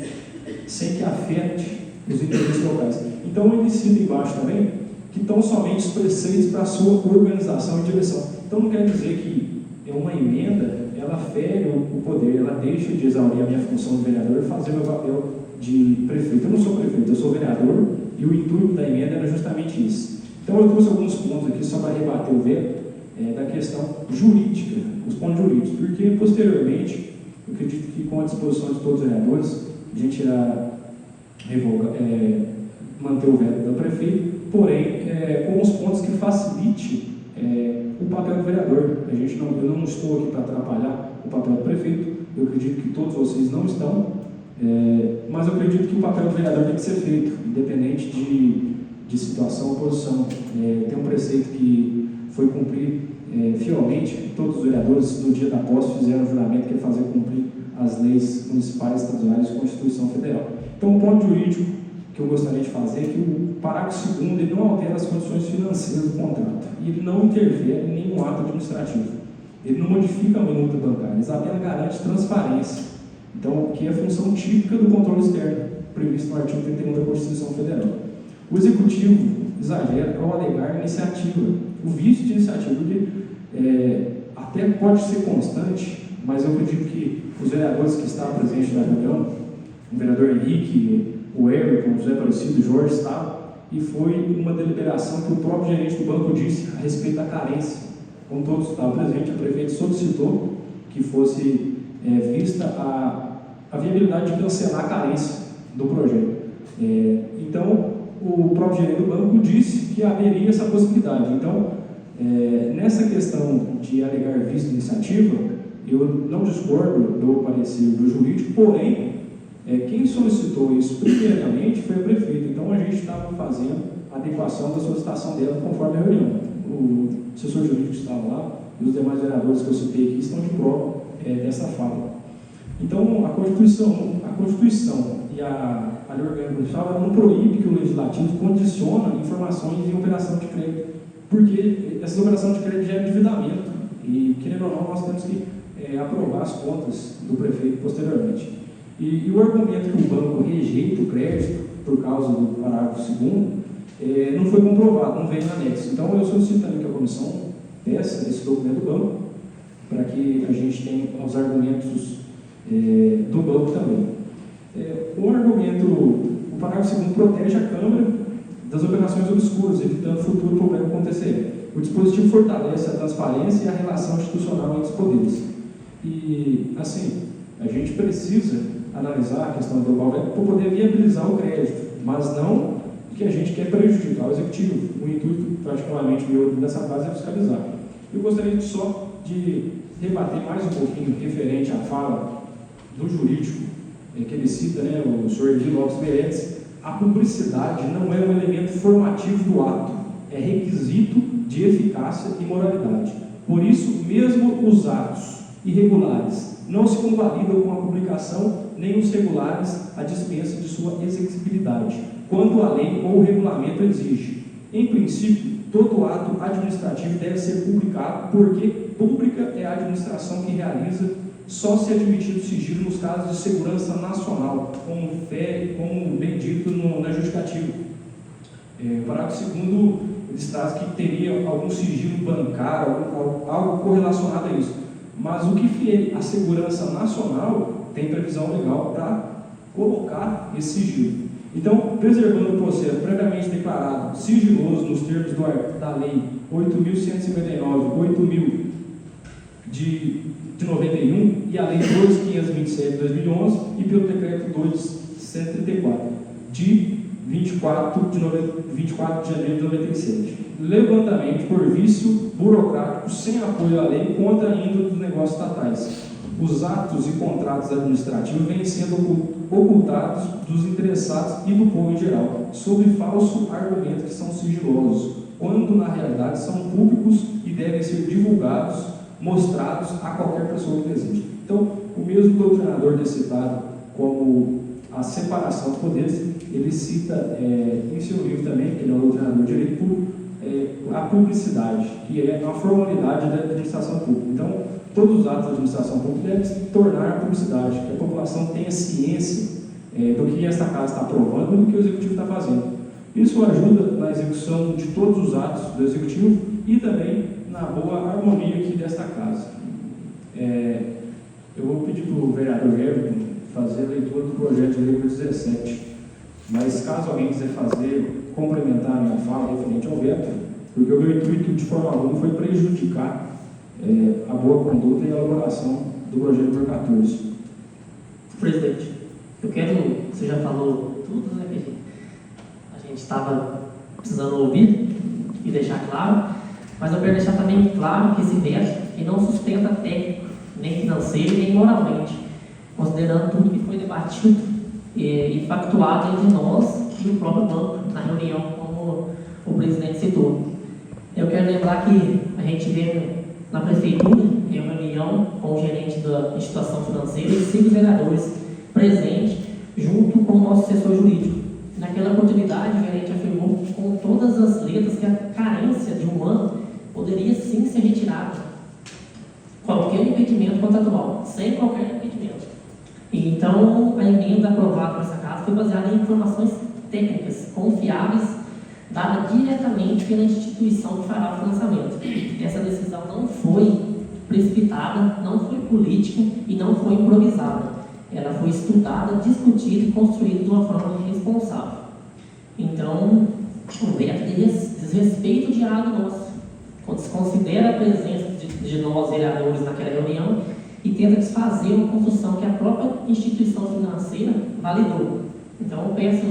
sem que afete os interesses locais. Então, ele cita embaixo também que estão somente os preceitos para a sua organização e direção. Então, não quer dizer que uma emenda, ela fere o poder, ela deixa de exaurir a minha função de vereador e fazer o meu papel de prefeito. Eu não sou prefeito, eu sou vereador, e o intuito da emenda era justamente isso. Então, eu trouxe alguns pontos aqui só para rebater o veto da questão jurídica, os pontos jurídicos, porque, posteriormente, eu acredito que com a disposição de todos os vereadores, a gente irá manter o veto do prefeito, porém, com os pontos que facilite o papel do vereador. Eu não estou aqui para atrapalhar o papel do prefeito, eu acredito que todos vocês não estão, mas eu acredito que o papel do vereador tem que ser feito, independente de situação ou posição. Tem um preceito que foi cumprir fielmente, todos os vereadores no dia da posse fizeram o juramento que é fazer cumprir as leis municipais, estaduais e Constituição Federal. Então, o ponto jurídico que eu gostaria de fazer é que o parágrafo 2º ele não altera as condições financeiras do contrato e ele não interfere em nenhum ato administrativo. Ele não modifica a minuta bancária, ele apenas garante transparência. Então, que é a função típica do controle externo, previsto no artigo 31 da Constituição Federal. O Executivo exagera ao alegar iniciativa, o vício de iniciativa, porque até pode ser constante, mas eu acredito que os vereadores que estavam presentes na reunião, o vereador Henrique, o Everton, o José Aparecido, o Jorge estavam, e foi uma deliberação que o próprio gerente do banco disse a respeito da carência. Como todos estavam presentes, a prefeita solicitou que fosse vista a viabilidade de cancelar a carência do projeto. Então, o próprio gerente do banco disse que haveria essa possibilidade. Então, nessa questão de alegar vício de iniciativa, eu não discordo do parecer do jurídico, porém, quem solicitou isso primeiramente foi a prefeita. Então, a gente estava fazendo a adequação da solicitação dela conforme a reunião. O assessor jurídico estava lá e os demais vereadores que eu citei aqui estão de prova dessa fala. Então, a Constituição e a Lei Orgânica Municipal não proíbe que o Legislativo condicione informações em operação de crédito, porque essa operação de crédito gera endividamento e, querendo ou não, nós temos que aprovar as contas do prefeito posteriormente. E o argumento que o banco rejeita o crédito por causa do parágrafo 2º não foi comprovado, não veio no anexo. Então, eu solicito também que a comissão peça esse documento do banco para que a gente tenha os argumentos do banco também. O parágrafo 2º protege a Câmara das operações obscuras, evitando futuro problema acontecer. O dispositivo fortalece a transparência e a relação institucional entre os poderes. E, assim, a gente precisa analisar a questão do global para poder viabilizar o crédito, mas não que a gente quer prejudicar o executivo. O intuito, particularmente, meu nessa fase é fiscalizar. Eu gostaria só de rebater mais um pouquinho referente à fala do jurídico, que ele cita, o senhor Edil Lopes Meirelles. A publicidade não é um elemento formativo do ato, é requisito de eficácia e moralidade. Por isso, mesmo os atos irregulares não se convalidam com a publicação, nem os regulares a dispensa de sua exigibilidade, quando a lei ou o regulamento exige. Em princípio, todo ato administrativo deve ser publicado, porque pública é a administração que realiza, só se admitido sigilo nos casos de segurança nacional, como bem dito na justificativa. O parágrafo 2º eles trazem que teria algum sigilo bancário, algo correlacionado a isso. Mas o que fere a segurança nacional tem previsão legal para colocar esse sigilo. Então, preservando o processo previamente declarado sigiloso nos termos da Lei 8.159, 8.000 de 91 e a Lei 2.527 de 2011 e pelo Decreto 2.134 de 24 de janeiro de 97. Levantamento por vício burocrático sem apoio à lei contra a índole dos negócios estatais. Os atos e contratos administrativos vêm sendo ocultados dos interessados e do povo em geral, sob falso argumento que são sigilosos, quando na realidade são públicos e devem ser divulgados, mostrados a qualquer pessoa que deseje. Então, o mesmo doutrinador citado como a separação dos poderes, ele cita em seu livro também, que ele é um doutrinador de direito público, a publicidade, que é uma formalidade da administração pública. Então, todos os atos da administração pública devem se tornar publicidade, que a população tenha ciência do que esta casa está aprovando e do que o executivo está fazendo. Isso ajuda na execução de todos os atos do executivo e também na boa harmonia aqui desta casa. Eu vou pedir para o vereador Everton fazer a leitura do projeto de lei número 17, mas caso alguém quiser complementar a minha fala referente ao veto, porque o meu intuito de forma alguma foi prejudicar a boa conduta e a elaboração do projeto número 14. Presidente, você já falou tudo, né, que a gente estava precisando ouvir e deixar claro, mas eu quero deixar também claro que esse veto que não sustenta técnico, nem financeiro, nem moralmente, considerando tudo que foi debatido e factuado entre nós e o próprio banco na reunião, como o presidente citou. Eu quero lembrar que a gente veio na prefeitura, em uma reunião com o gerente da instituição financeira e 5 vereadores presentes, junto com o nosso assessor jurídico. Naquela oportunidade, o gerente afirmou com todas as letras que a carência de um ano poderia sim ser retirada. Qualquer impedimento contratual, sem qualquer impedimento. E então, a emenda aprovada por essa casa foi baseada em informações técnicas, confiáveis, dada diretamente pela instituição que fará o financiamento. Essa decisão não foi precipitada, não foi política e não foi improvisada. Ela foi estudada, discutida e construída de uma forma responsável. Então, o veto diz respeito ao diálogo nosso, quando se considera a presença de nós vereadores naquela reunião e tenta desfazer uma construção que a própria instituição financeira validou. Então, eu peço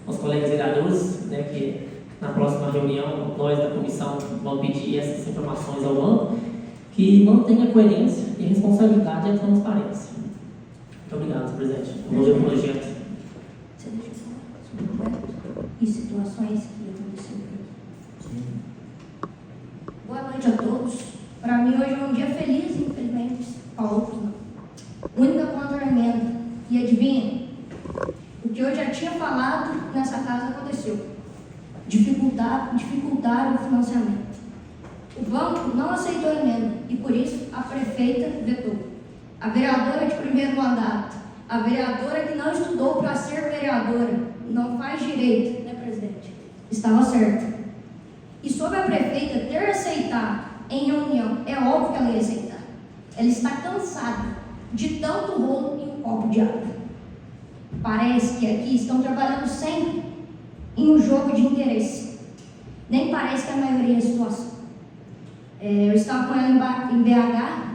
aos colegas vereadores, que na próxima reunião, nós da comissão vamos pedir essas informações ao banco, que mantenha a coerência e a responsabilidade e a transparência. Muito obrigado, presidente. Hoje é o projeto. Você deixa eu falar e situações que aconteceram aqui. Boa noite a todos. Para mim hoje é um dia feliz, infelizmente, para outros não. Única contra-emenda. E adivinha? O que eu já tinha falado nessa casa aconteceu. Dificultaram o financiamento. O banco não aceitou a emenda e, por isso, a prefeita vetou. A vereadora de primeiro mandato, a vereadora que não estudou para ser vereadora, não faz direito, né, presidente? Estava certa. E sobre a prefeita ter aceitado em reunião, é óbvio que ela ia aceitar. Ela está cansada de tanto rolo em um copo de água. Parece que aqui estão trabalhando sempre em um jogo de interesse. Nem parece que a maioria é a situação. Eu estava com ela em BH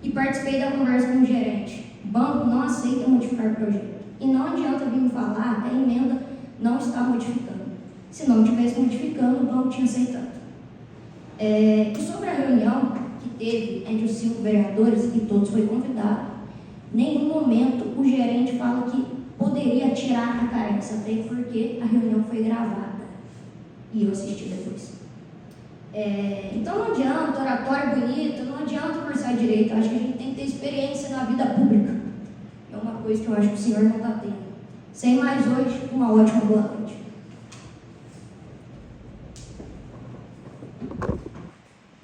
e participei da conversa com o gerente. O banco não aceita modificar o projeto. E não adianta vir me falar que a emenda não está modificando. Se não estivesse modificando, o banco tinha aceitado. E sobre a reunião que teve entre os 5 vereadores, e todos foram convidados, em nenhum momento o gerente fala que poderia tirar a carência, até porque a reunião foi gravada. E eu assisti depois. Então não adianta oratório bonito, não adianta conversar direito. Eu acho que a gente tem que ter experiência na vida pública. É uma coisa que eu acho que o senhor não está tendo. Sem mais hoje, uma ótima boa noite.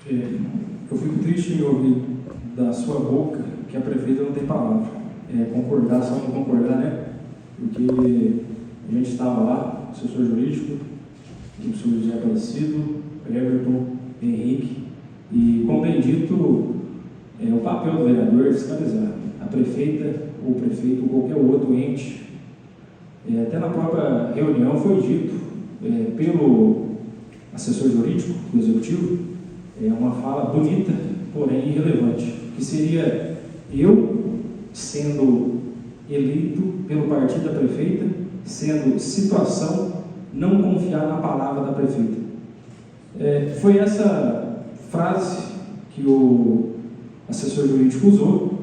Eu fico triste em ouvir da sua boca que a prefeita não tem palavra. Concordar, só não concordar, né? Porque a gente estava lá, assessor jurídico, o senhor José Aparecido, Everton, Henrique, e, como bem dito, o papel do vereador é fiscalizar. A prefeita, ou o prefeito, ou qualquer outro ente, até na própria reunião foi dito pelo assessor jurídico do executivo, uma fala bonita, porém irrelevante, que seria eu sendo eleito pelo partido da prefeita, sendo situação não confiar na palavra da prefeita. Foi essa frase que o assessor jurídico usou,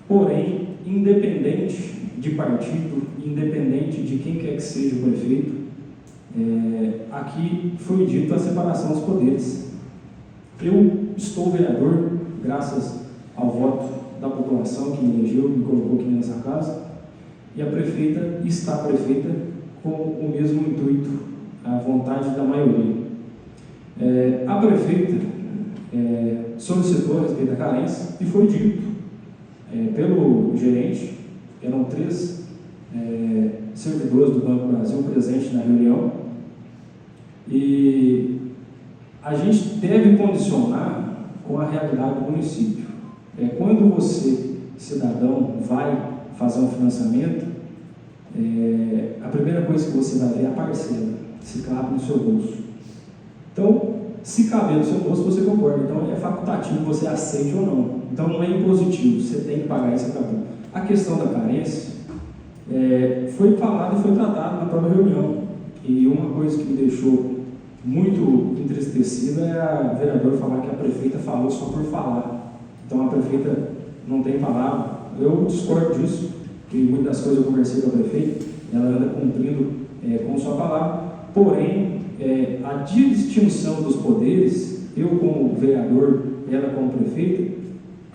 porém, independente de partido, independente de quem quer que seja o prefeito, aqui foi dito a separação dos poderes. Eu estou vereador, graças ao voto da população que me elegeu, me colocou aqui nessa casa, e a prefeita está prefeita com o mesmo intuito, a vontade da maioria. A prefeita solicitou a respeito da carência e foi dito pelo gerente, eram 3 servidores do Banco do Brasil presentes na reunião, e a gente deve condicionar com a realidade do município. Quando você, cidadão, vai fazer um financiamento, a primeira coisa que você vai ver é a parcela, se cabe no seu bolso. Então, se caber no seu bolso, você concorda. Então, é facultativo, você aceite ou não. Então, não é impositivo, você tem que pagar isso, acabou. A questão da carência foi falada e foi tratada na própria reunião. E uma coisa que me deixou muito entristecido é a vereadora falar que a prefeita falou só por falar. Então, a prefeita não tem palavra. Eu discordo disso, que muitas das coisas eu conversei com a prefeita, ela anda cumprindo com sua palavra, porém, a distinção dos poderes, eu como vereador, ela como prefeita,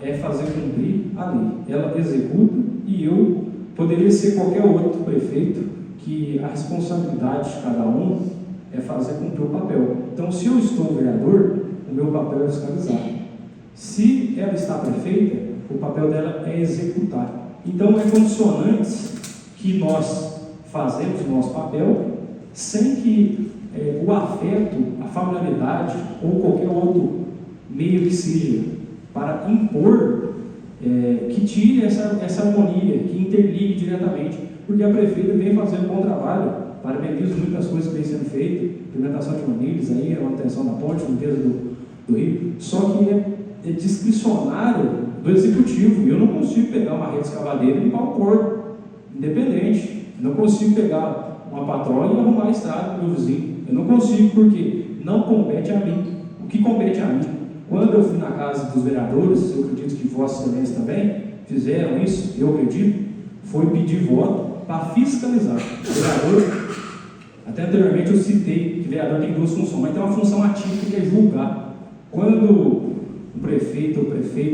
é fazer cumprir a lei. Ela executa e eu poderia ser qualquer outro prefeito, que a responsabilidade de cada um é fazer cumprir o papel. Então, se eu estou vereador, o meu papel é fiscalizar. Se ela está prefeita, o papel dela é executar. Então, é condicionantes que nós fazemos o nosso papel sem que o afeto, a familiaridade ou qualquer outro meio que seja para impor, que tire essa harmonia, que interligue diretamente, porque a prefeita vem fazendo um bom trabalho, parabenizo muitas coisas que vem sendo feitas, implementação de manilhas, aí, a manutenção da ponte, limpeza do rio, só que é discricionário do executivo, e eu não consigo pegar uma rede escavadeira e limpar o porto, independente, não consigo pegar uma patroa e arrumar a estrada para o meu vizinho, eu não consigo porque não compete a mim. O que compete a mim? Quando eu fui na casa dos vereadores, eu acredito que Vossa Excelência também fizeram isso, eu acredito, foi pedir voto para fiscalizar. O vereador, até anteriormente eu citei que o vereador tem 2 funções, mas tem uma função atípica que é julgar. Quando o prefeito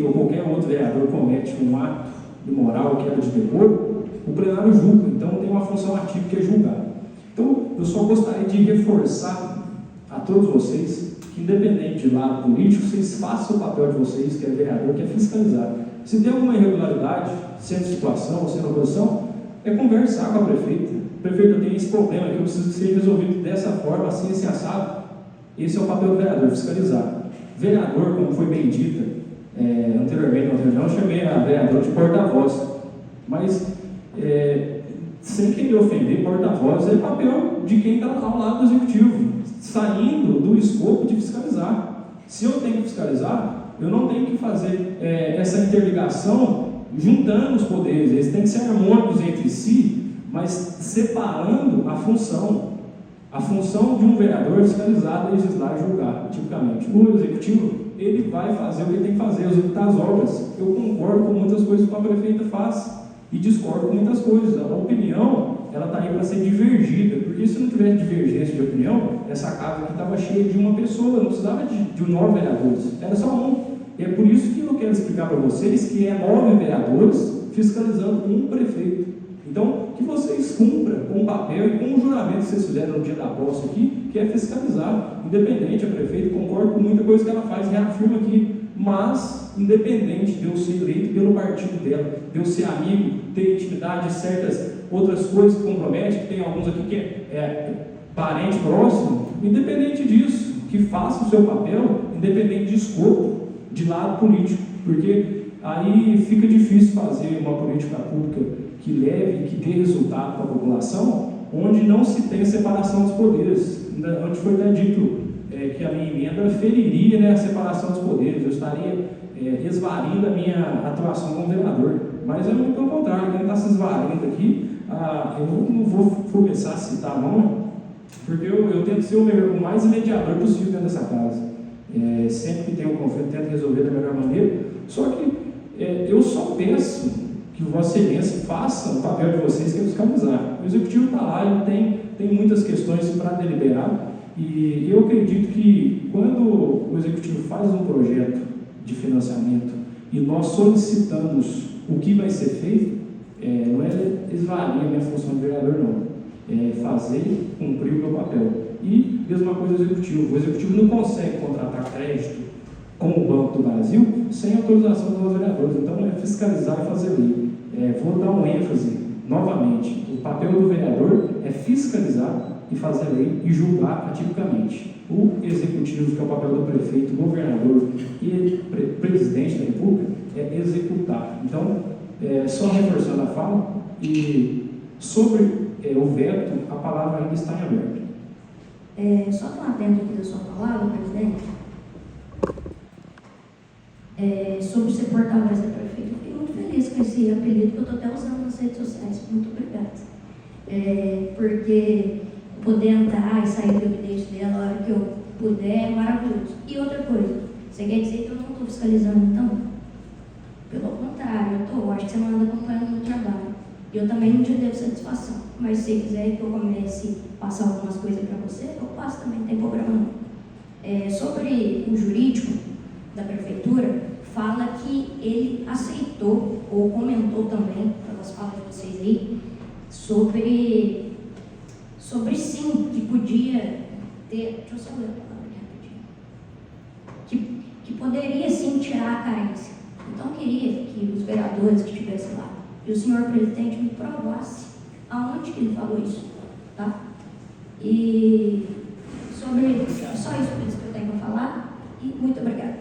ou qualquer outro vereador comete um ato imoral, quebra de decoro, o plenário julga. Então, tem uma função ativa que é julgar. Então, eu só gostaria de reforçar a todos vocês que, independente de lado político, vocês façam o papel de vocês, que é vereador, que é fiscalizar. Se tem alguma irregularidade, sendo situação ou sendo oposição, é conversar com a prefeita. Prefeito, eu tenho esse problema que eu preciso que seja resolvido dessa forma, assim, assim, assado. Esse é o papel do vereador, fiscalizar. Vereador, como foi bem dita anteriormente na reunião, eu chamei a vereadora de porta-voz. Mas, sem querer ofender, porta-voz é papel de quem está ao lado do executivo, saindo do escopo de fiscalizar. Se eu tenho que fiscalizar, eu não tenho que fazer essa interligação juntando os poderes. Eles têm que ser harmônicos entre si, mas separando a função. A função de um vereador é fiscalizar, legislar e julgar, tipicamente. O executivo, ele vai fazer o que ele tem que fazer, executar as obras. Eu concordo com muitas coisas que a prefeita faz e discordo com muitas coisas. A opinião, ela está aí para ser divergida, porque se não tivesse divergência de opinião, essa casa aqui estava cheia de uma pessoa, não precisava de 9 vereadores, era só um. E é por isso que eu quero explicar para vocês que é 9 vereadores fiscalizando um prefeito. Então, que vocês cumpram com o papel e com o juramento que vocês fizeram no dia da posse aqui, que é fiscalizar. Independente, a prefeita concorda com muita coisa que ela faz, reafirma aqui, mas, independente de eu ser eleito pelo partido dela, de eu ser amigo, ter intimidade, certas outras coisas que comprometem, tem alguns aqui que é parente próximo, independente disso, que faça o seu papel, independente de escopo, de lado político, porque aí fica difícil fazer uma política pública que leve, que dê resultado para a população, onde não se tem separação dos poderes. Onde foi até dito que a minha emenda feriria a separação dos poderes, eu estaria esvarindo a minha atuação como vereador. Mas eu não, pelo contrário, quem está se esvarindo aqui, eu não vou começar a citar não, porque eu tento ser o mais mediador possível dentro dessa casa. Sempre que tem um conflito, tento resolver da melhor maneira. Só que eu só peço que Vossa Excelência faça o papel de vocês, que é fiscalizar. O Executivo está lá, ele tem muitas questões para deliberar, e eu acredito que quando o Executivo faz um projeto de financiamento e nós solicitamos o que vai ser feito, não é esvaziar a minha função de vereador, não. É fazer, cumprir o meu papel. E, mesma coisa o Executivo não consegue contratar crédito com o Banco do Brasil sem autorização dos vereadores. Então, é fiscalizar e fazer lei. Vou dar um ênfase, novamente, o papel do vereador é fiscalizar e fazer lei e julgar atipicamente. O Executivo, que é o papel do prefeito, governador e presidente da República, é executar. Então, só reforçando a fala, e sobre o veto, a palavra ainda está em aberto. Só estou atento aqui da sua palavra, presidente. Sobre ser porta-voz da prefeita, eu fiquei muito feliz com esse apelido que eu estou até usando nas redes sociais. Muito obrigada. Porque poder entrar e sair do gabinete dela a hora que eu puder é maravilhoso. E outra coisa, você quer dizer que eu não estou fiscalizando então? Pelo contrário, eu acho que você não anda acompanhando o meu trabalho. Eu também não te devo satisfação, mas se você quiser que eu comece a passar algumas coisas para você, eu passo também, não tem problema não. Sobre o jurídico da prefeitura, fala que ele aceitou, ou comentou também, pelas falas de vocês aí, sobre sim, que podia ter, deixa eu só ler a palavra aqui rapidinho, que poderia sim tirar a carência. Então eu queria que os vereadores que estivessem lá e o senhor presidente me provasse aonde que ele falou isso, tá? E sobre, só isso que eu tenho para falar, e muito obrigada.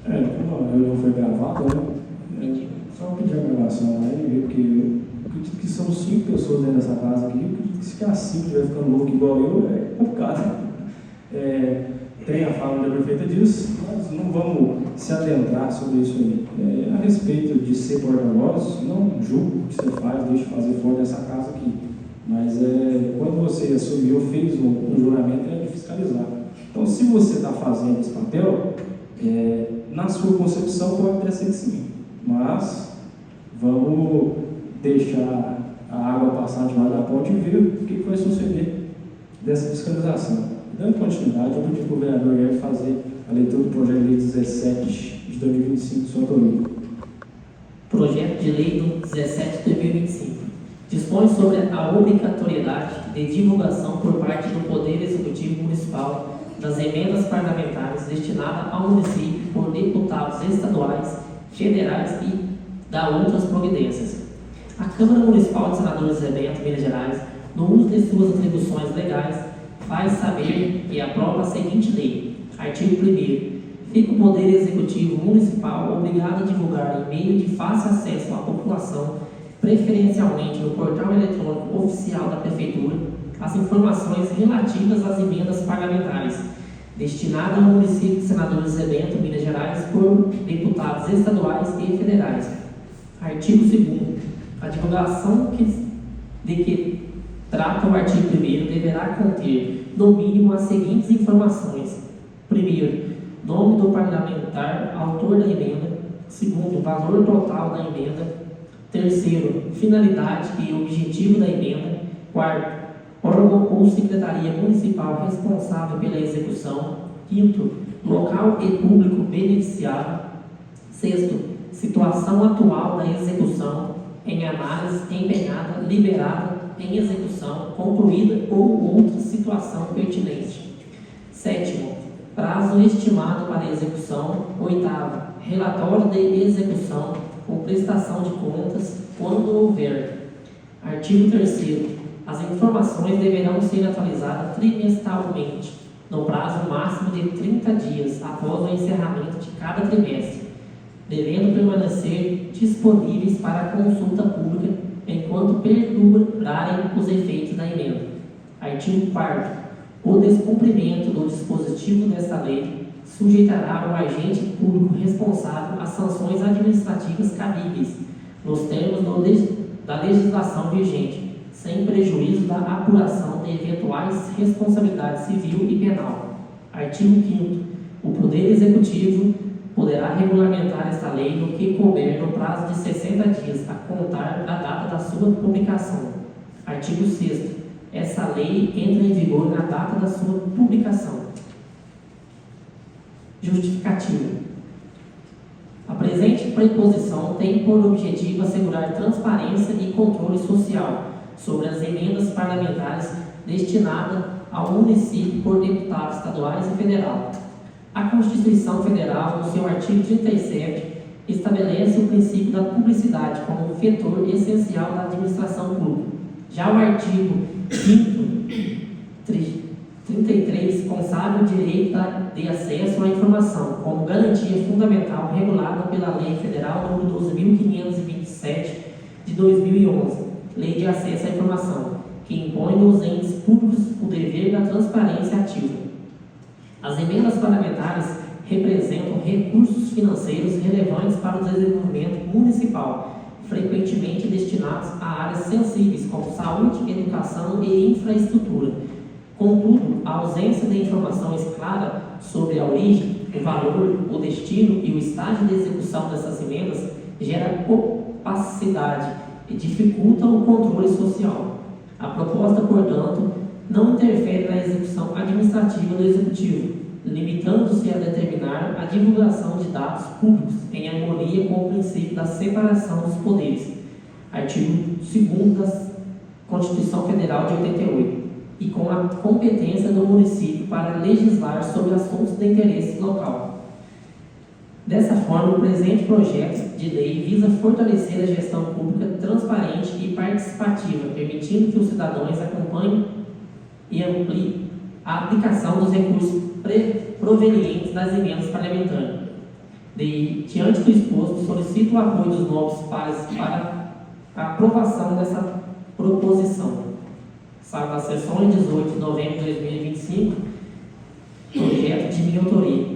Como a reunião foi gravada, né? Só pedir a gravação aí, porque eu acredito que são 5 pessoas dentro dessa casa aqui, eu acredito que se ficar 5 estiver ficando louco igual eu, é complicado. Tem a fala da prefeita disso, mas não vamos se adentrar sobre isso aí. A respeito de ser porta-voz, não julgo o que você faz, deixa fazer fora dessa casa aqui. Mas quando você assumiu, fez um juramento, é de fiscalizar. Então, se você está fazendo esse papel, na sua concepção pode até ser que sim, mas vamos deixar a água passar debaixo da ponte e ver o que vai suceder dessa fiscalização. Dando continuidade, eu pedi para o vereador fazer a leitura do projeto de lei 17 de 2025 de sua autoria. Projeto de Lei do 17 de 2025. Dispõe sobre a obrigatoriedade de divulgação por parte do Poder Executivo Municipal das emendas parlamentares destinadas ao município por deputados estaduais, federais e da outras providências. A Câmara Municipal de Senadores de Bento, Minas Gerais, no uso de suas atribuições legais, faz saber e aprova a seguinte lei. Artigo 1º. Fica o Poder Executivo Municipal obrigado a divulgar em meio de fácil acesso à população, preferencialmente no portal eletrônico oficial da Prefeitura, as informações relativas às emendas parlamentares destinadas ao município de Senadores de Bento, Minas Gerais, por deputados estaduais e federais. Artigo 2º. A divulgação de que trata o artigo 1º deverá conter, no mínimo, as seguintes informações. Primeiro, nome do parlamentar, autor da emenda. Segundo, valor total da emenda. Terceiro, finalidade e objetivo da emenda. Quarto, órgão ou secretaria municipal responsável pela execução. Quinto, local e público beneficiado. Sexto, situação atual da execução, em análise, empenhada, liberada, em execução, concluída ou outra situação pertinente. Sétimo, prazo estimado para execução. Oitavo, relatório de execução ou prestação de contas, quando houver. Artigo 3º. As informações deverão ser atualizadas trimestralmente, no prazo máximo de 30 dias após o encerramento de cada trimestre, devendo permanecer disponíveis para consulta pública enquanto perdurarem os efeitos da emenda. Artigo 4º. O descumprimento do dispositivo desta lei sujeitará o agente público responsável a sanções administrativas cabíveis, nos termos da legislação vigente, sem prejuízo da apuração de eventuais responsabilidades civil e penal. Artigo 5º. O Poder Executivo poderá regulamentar esta lei no que couber no prazo de 60 dias a contar da data da sua publicação. Artigo 6º. Essa lei entra em vigor na data da sua publicação. Justificativa. A presente preposição tem por objetivo assegurar transparência e controle social sobre as emendas parlamentares destinadas ao município por deputados estaduais e federal. A Constituição Federal, no seu artigo 37, estabelece o princípio da publicidade como um vetor essencial da administração pública. Já o artigo 5º, 33, consagra o direito de acesso à informação como garantia fundamental regulada pela Lei Federal nº 12.527 de 2011, Lei de Acesso à Informação, que impõe aos entes públicos o dever da transparência ativa. As emendas parlamentares representam recursos financeiros relevantes para o desenvolvimento municipal, frequentemente destinados a áreas sensíveis como saúde, educação e infraestrutura. Contudo, a ausência de informações claras sobre a origem, o valor, o destino e o estágio de execução dessas emendas gera opacidade e dificulta o controle social. A proposta, portanto, não interfere na execução administrativa do Executivo, limitando-se a determinar a divulgação de dados públicos em harmonia com o princípio da separação dos poderes, artigo 2º da Constituição Federal de 88, e com a competência do município para legislar sobre assuntos de interesse local. Dessa forma, o presente projeto de lei visa fortalecer a gestão pública transparente e participativa, permitindo que os cidadãos acompanhem e ampliem a aplicação dos recursos provenientes das emendas parlamentares. Diante do exposto, solicito o apoio dos novos pares para a aprovação dessa proposição. Salvo as sessões 18 de novembro de 2025, projeto de minha autoria.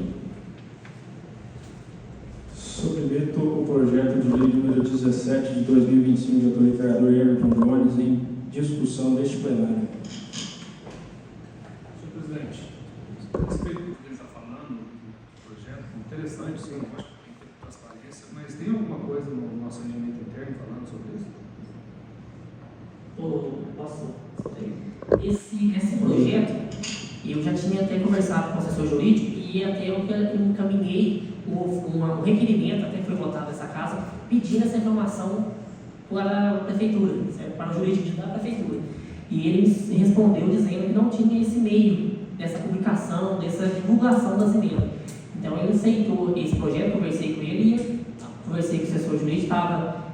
Submeto o projeto de lei número 17 de 2025 de autoria do vereador Everton Jones em discussão deste plenário. Senhor presidente, a respeito do que ele está falando, do projeto, interessante, sim, eu acho que tem que ter transparência, mas tem alguma coisa no nosso alinhamento interno falando sobre isso? Esse projeto, eu já tinha até conversado com o assessor jurídico e até eu encaminhei um requerimento, até foi votado nessa casa, pedindo essa informação para a prefeitura, certo? Para o jurídico da prefeitura. E ele respondeu dizendo que não tinha esse meio dessa publicação, dessa divulgação das emendas. Então ele aceitou esse projeto, conversei com ele, conversei com o assessor jurídico, estava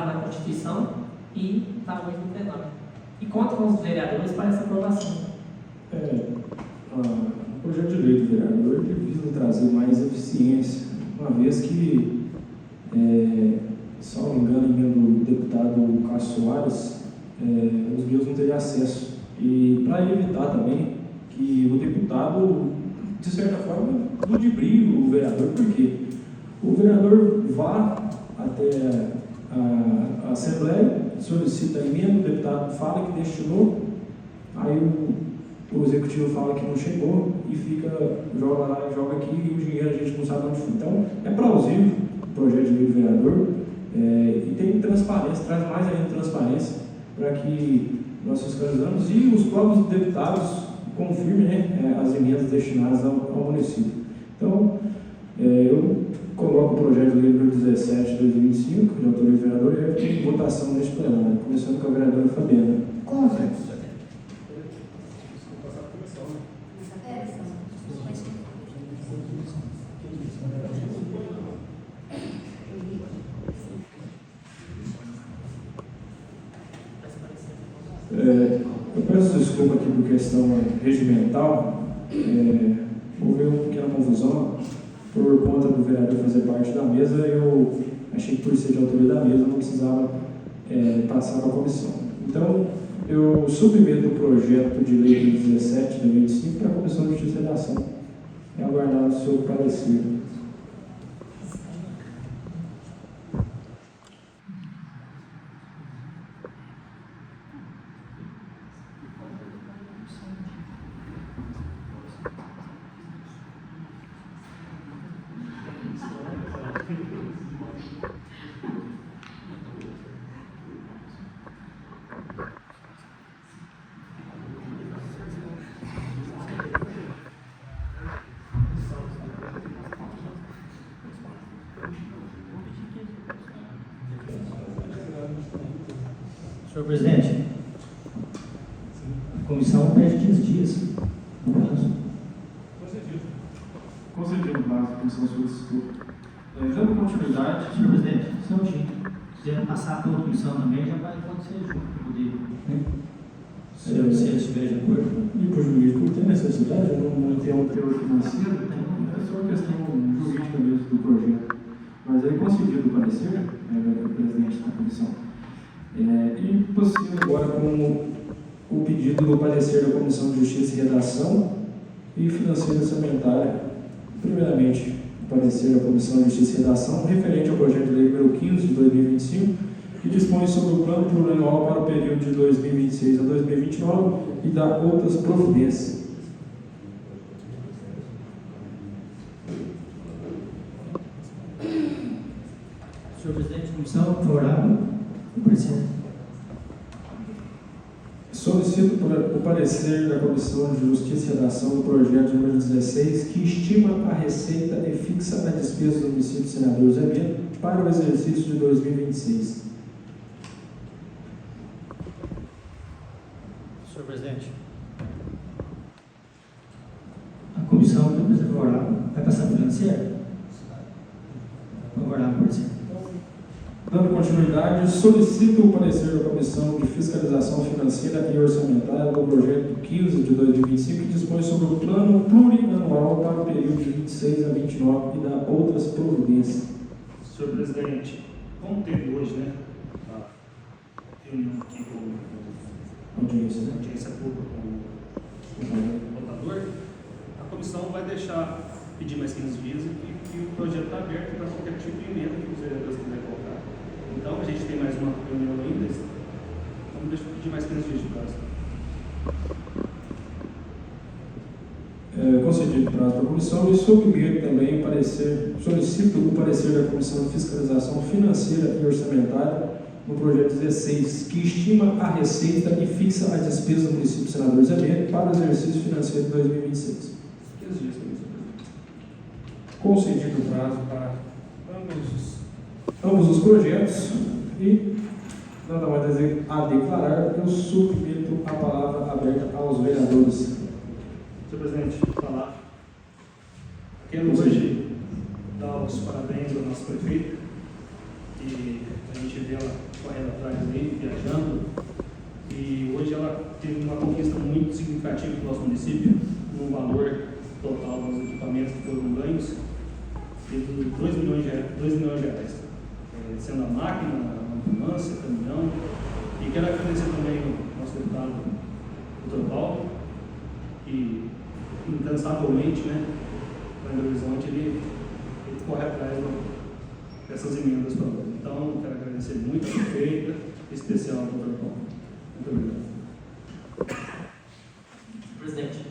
na Constituição e estava hoje no plenário. E conta com os vereadores para essa aprovação. O projeto de lei do vereador visa trazer mais eficiência, uma vez que, se não me engano, do deputado Cássio Soares, os meus não teriam acesso. E para evitar também que o deputado, de certa forma, ludibrie o vereador, porque o vereador vá até a Assembleia, solicita a emenda, o deputado fala que destinou, aí o executivo fala que não chegou e joga lá, joga aqui e o dinheiro a gente não sabe onde foi. Então, é plausível o projeto de lei do vereador e tem transparência, traz mais ainda transparência para que nós fiscalizamos e os próprios deputados confirmem as emendas destinadas ao município. Então, eu coloco o projeto de lei número 17 de 2025, de autoria do vereador, e tem votação neste plenário, começando com a vereadora Fabiana. Contra. Eu peço desculpa aqui por questão regimental, houve uma pequena confusão por conta do vereador fazer parte da mesa. Eu achei que por ser de autoria da mesa não precisava passar para a comissão. Então, eu submeto o projeto de lei 17 de 2025 para a Comissão de Justiça e Redação. É aguardar o seu parecer. Senhor presidente, a comissão pede 15 dias no prazo. Concedido o prazo, a comissão solicitou. Dando continuidade, Senhor presidente, só um minutinho. Se quiser passar pela comissão também, já vai acontecer junto para poder. Se eles estiverem de acordo. e para o jurídico tem necessidade, não tem um teor financeiro, é só uma questão jurídica mesmo do projeto. Mas aí concedido o parecer, o presidente da comissão. E prosseguindo agora com o pedido do parecer da Comissão de Justiça e Redação e Financeira e Orçamentária. Primeiramente, o parecer da Comissão de Justiça e Redação referente ao projeto de lei número 15 de 2025, que dispõe sobre o plano plurianual para o período de 2026 a 2029 e dá outras providências. Senhor presidente, comissão favorável. Parecer. Solicito o parecer da Comissão de Justiça e Redação do projeto número 16, que estima a receita e fixa a despesa do município de Senador Zé Bento para o exercício de 2026. Senhor presidente, a comissão é favorável. Vai passar para o financeiro? Favorável, parecer. Dando continuidade, solicito o parecer da Comissão de Fiscalização Financeira e Orçamentária do projeto 15 de 2025, que dispõe sobre o plano plurianual para o período de 26 a 29 e dá outras providências. Senhor presidente, como teve hoje, né, a reunião aqui com a audiência pública com o votador, a comissão vai pedir mais 15 dias e o projeto está aberto para qualquer tipo de emenda que os vereadores quiserem colocar. Então, a gente tem mais uma reunião ainda, vamos pedir mais 15 dias de prazo. Concedido prazo para a comissão e submeto também o parecer, solicito o parecer da Comissão de Fiscalização Financeira e Orçamentária no projeto 16, que estima a receita e fixa a despesa do município de Senador Zé Bento para o exercício financeiro de 2026. 15 dias também, senhor concedido o prazo para ambos os projetos e nada mais a declarar, eu submeto a palavra aberta aos vereadores. Senhor presidente, falar. Quero hoje dar os parabéns ao nosso prefeito, que a gente vê ela correndo atrás dele, viajando, e hoje ela teve uma conquista muito significativa para o nosso município, no valor total dos equipamentos que foram ganhos, de 2 milhões de reais, sendo a máquina, a ambulância, caminhão, e quero agradecer também ao nosso deputado, Dr. Paulo, que incansavelmente, né, lá em Belo Horizonte, ele corre atrás dessas emendas para nós. Então, quero agradecer muito a prefeita, em especial ao Dr. Paulo. Muito obrigado. Presidente,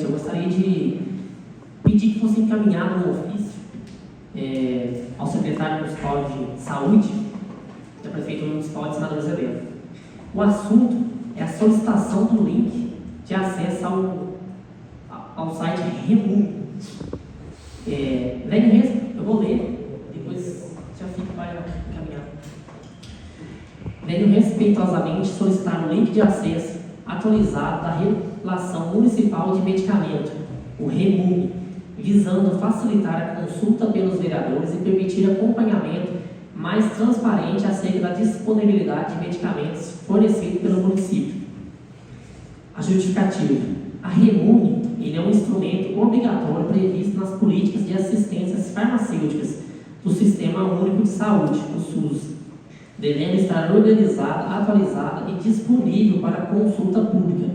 eu gostaria de pedir que fosse encaminhado um ofício ao secretário municipal de saúde da Prefeitura Municipal de Senador Azevedo. O assunto é a solicitação do link de acesso ao site Remum. Eu vou ler, depois já fica para encaminhar. Venho respeitosamente solicitar o link de acesso atualizado da Relação Municipal de Medicamento, o REMUM, visando facilitar a consulta pelos vereadores e permitir acompanhamento mais transparente acerca da disponibilidade de medicamentos fornecidos pelo município. A justificativa. A REMUM é um instrumento obrigatório previsto nas políticas de assistências farmacêuticas do Sistema Único de Saúde, o SUS, devendo estar organizada, atualizada e disponível para consulta pública.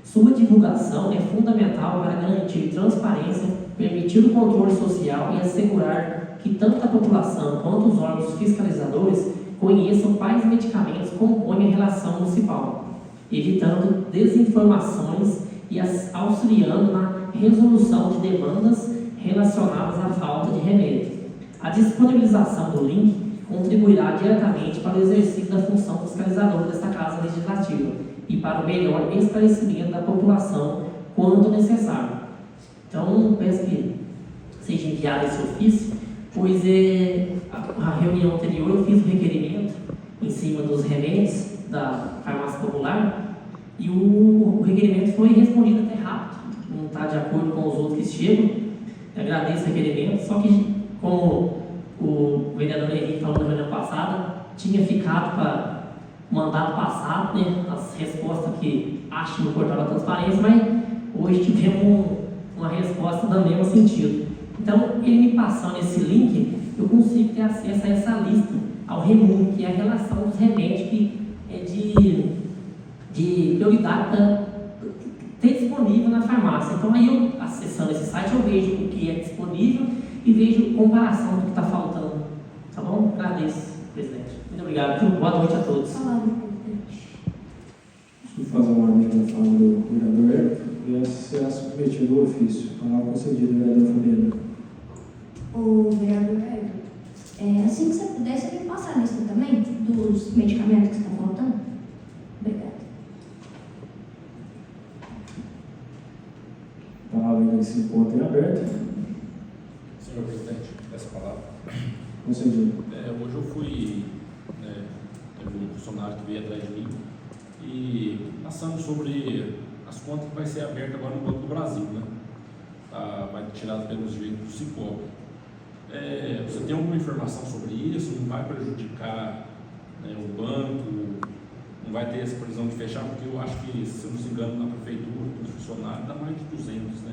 Sua divulgação é fundamental para garantir transparência, permitir o controle social e assegurar que tanto a população quanto os órgãos fiscalizadores conheçam quais medicamentos compõem a relação municipal, evitando desinformações e auxiliando na resolução de demandas relacionadas à falta de remédio. A disponibilização do link contribuirá diretamente para o exercício da função fiscalizadora desta Casa Legislativa e para o melhor esclarecimento da população quando necessário. Então, peço que seja enviado esse ofício, pois a reunião anterior eu fiz o requerimento em cima dos remédios da farmácia popular e o requerimento foi respondido até rápido, não está de acordo com os outros que chegam. Eu agradeço o requerimento, só que como o vereador Henrique falou na reunião passada, tinha ficado para mandado passado, né, as respostas que acho no portal da transparência, mas hoje tivemos uma resposta do mesmo sentido. Então, ele me passando esse link, eu consigo ter acesso a essa lista, ao REMUM, que é a relação dos remédios que é de prioridade para ter disponível na farmácia. Então, aí eu, acessando esse site, eu vejo o que é disponível e vejo comparação do que está faltando. Tá bom? Agradeço, presidente. Muito obrigado. Boa noite a todos. Palavra, presidente. Deixa eu fazer uma ordem na fala do vereador Hélio e será submetido o ofício. Palavra concedida, vereador Fabiano. O vereador Hélio, assim que você puder, você tem que passar a lista também dos medicamentos que estão faltando. Obrigada. A palavra nesse ponto é aberta. Senhor presidente, essa palavra. Concedido. Hoje eu fui, teve um funcionário que veio atrás de mim e passando sobre as contas que vai ser aberta agora no Banco do Brasil, né? Vai tirar pelos direitos do Cicobi. Você tem alguma informação sobre isso? Não vai prejudicar, né, o banco? Não vai ter essa previsão de fechar? Porque eu acho que, se eu não me engano, na prefeitura, os funcionários, dá mais de 200, né?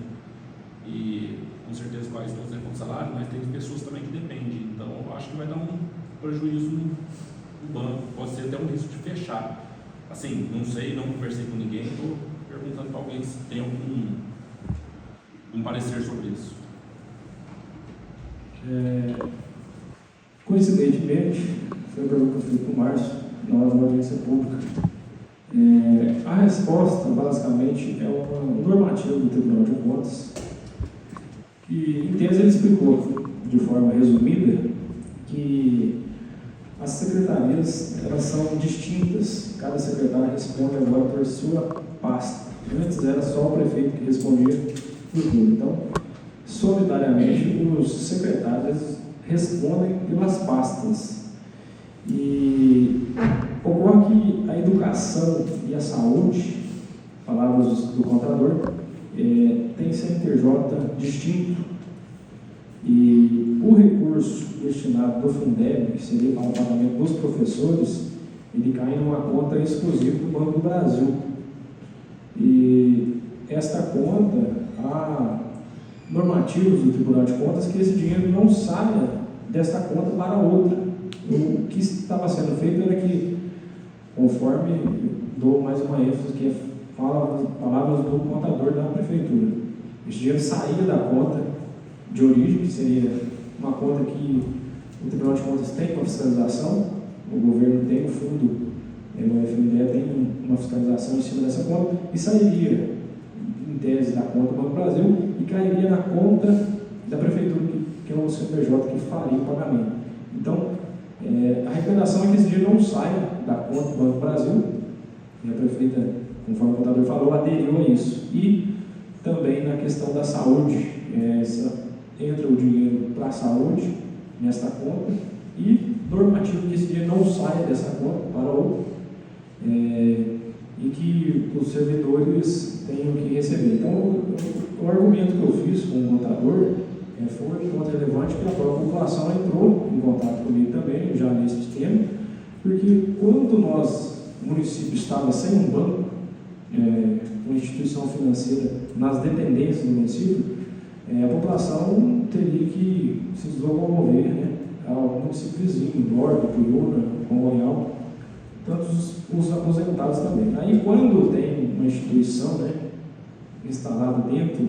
E com certeza quase todos é com salário, mas tem pessoas também que dependem. Então, eu acho que vai dar um prejuízo no banco. Pode ser até um risco de fechar. Assim, não sei, não conversei com ninguém, estou perguntando para alguém se tem algum parecer sobre isso. Coincidentemente, foi a pergunta que eu fiz para o Márcio, na hora da audiência pública. A resposta, basicamente, é um normativo do Tribunal de Contas, que, em tese, ele explicou, de forma resumida, que as secretarias, elas são distintas, cada secretário responde agora por sua pasta. Antes era só o prefeito que respondia por tudo. Então, solidariamente, os secretários respondem pelas pastas. E ocorre que a educação e a saúde, palavras do contador, tem CNPJ distinto. E o recurso destinado do Fundeb, que seria para o pagamento dos professores, ele cai numa conta exclusiva do Banco do Brasil. E esta conta, há normativos do Tribunal de Contas que esse dinheiro não saia desta conta para outra. O que estava sendo feito era que, conforme dou mais uma ênfase, que fala palavras do contador da prefeitura, esse dinheiro saía da conta de origem, que seria uma conta que o Tribunal de Contas tem uma fiscalização, o governo tem, o fundo, o FNDE tem uma fiscalização em cima dessa conta, e sairia, em tese, da conta do Banco do Brasil e cairia na conta da prefeitura, que é o CNPJ que faria o pagamento. Então, a recomendação é que esse dinheiro não saia da conta do Banco do Brasil, e a prefeita, conforme o contador falou, aderiu a isso. E também na questão da saúde, entra o dinheiro para a saúde nesta conta e normativo que esse dinheiro não saia dessa conta para outra, e que os servidores tenham que receber. Então, o argumento que eu fiz com o contador foi um ponto relevante, que a própria população entrou em contato comigo também, já nesse tema, porque quando o município estava sem um banco, uma instituição financeira nas dependências do município, a população teria que se deslocomover, né, ao município vizinho, Borda, Puyuna, Congonhal, tantos os aposentados também. Aí, quando tem uma instituição, né, instalada dentro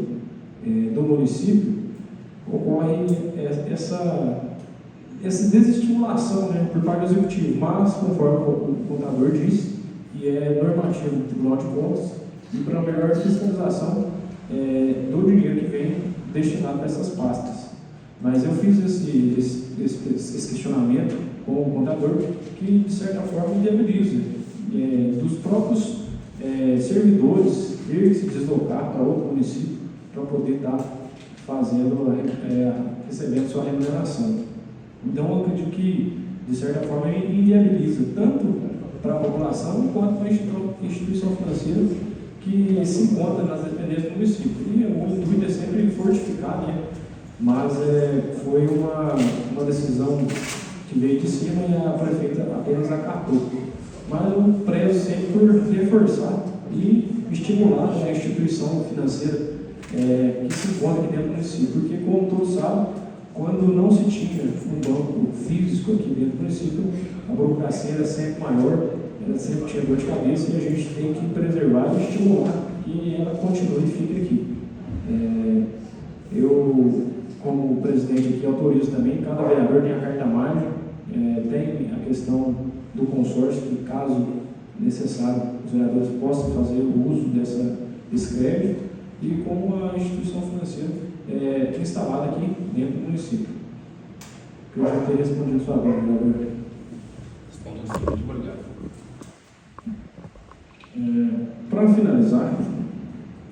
do município, ocorre essa desestimulação, né, por parte do executivo, mas, conforme o contador disse, e é normativo do Tribunal de Contas, e para a melhor fiscalização do dinheiro que vem destinado para essas pastas. Mas eu fiz esse questionamento com o contador, que de certa forma inviabiliza dos próprios servidores ter que se deslocar para outro município para poder estar recebendo sua remuneração. Então eu acredito que de certa forma inviabiliza tanto para a população quanto para a instituição financeira que se encontra nas dependências do município. E o intuito é sempre fortificar, né? Mas foi uma decisão que veio de cima e a prefeita apenas acatou. Mas eu prezo sempre por reforçar e estimular a instituição financeira que se encontra aqui dentro do município, porque, como todos sabem, quando não se tinha um banco físico aqui dentro do município, a burocracia era sempre maior, ela sempre tinha dor de cabeça, e a gente tem que preservar e estimular que ela continue e fique aqui. Eu, como presidente aqui, autorizo também, cada vereador tem a carta mágica, tem a questão do consórcio, que caso necessário, os vereadores possam fazer o uso desse crédito, e como a instituição financeira instalada aqui dentro do município. Que eu já tenho respondido a sua dúvida, vereador. Respondo sim, muito obrigado. Para finalizar,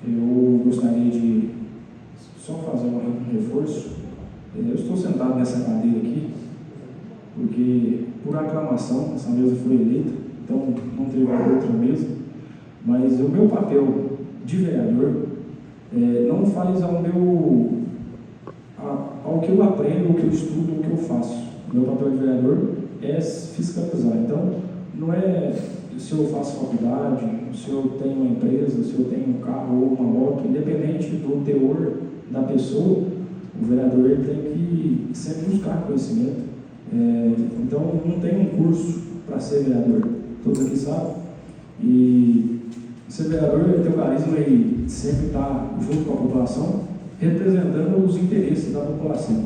eu gostaria de só fazer um reforço. Eu estou sentado nessa cadeira aqui porque, por aclamação, essa mesa foi eleita, então não teve outra mesa, mas o meu papel de vereador não faz ao que eu aprendo, o que eu estudo, o que eu faço. O meu papel de vereador é fiscalizar. Então, não é se eu faço faculdade, se eu tenho uma empresa, se eu tenho um carro ou uma moto, independente do teor da pessoa, o vereador ele tem que sempre buscar conhecimento. Então, não tem um curso para ser vereador, todos aqui sabem. E ser vereador, ele tem o carisma e sempre está junto com a população, representando os interesses da população.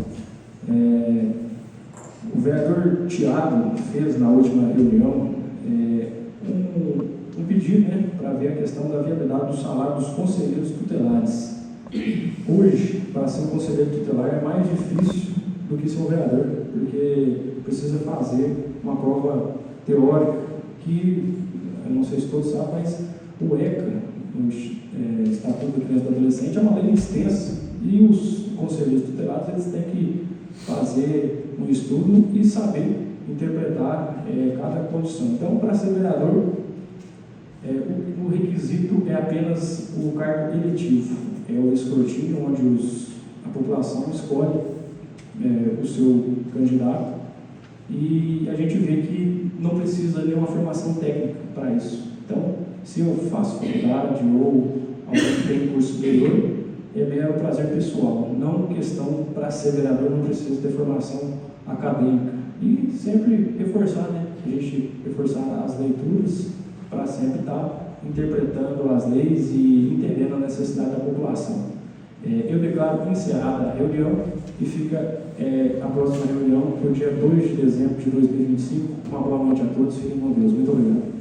O vereador Tiago fez na última reunião um pedido, né, para ver a questão da viabilidade do salário dos conselheiros tutelares. Hoje, para ser um conselheiro tutelar é mais difícil do que ser um vereador, porque precisa fazer uma prova teórica que, eu não sei se todos sabem, mas o ECA, Estatuto da Criança e do Adolescente, é uma lei extensa e os conselheiros tutelados eles têm que fazer um estudo e saber interpretar cada condição. Então, para ser vereador, o requisito é apenas o cargo eletivo, é o escrutínio onde a população escolhe o seu candidato e a gente vê que não precisa de uma formação técnica para isso. Então, se eu faço faculdade ou alguém que tem curso superior, é mero prazer pessoal, não questão para ser vereador, não precisa ter formação acadêmica. E sempre reforçar, a gente reforçar as leituras para sempre estar interpretando as leis e entendendo a necessidade da população. Eu declaro encerrada a reunião e fica a próxima reunião para o dia 2 de dezembro de 2025. Uma boa noite a todos, fiquem com Deus. Muito obrigado.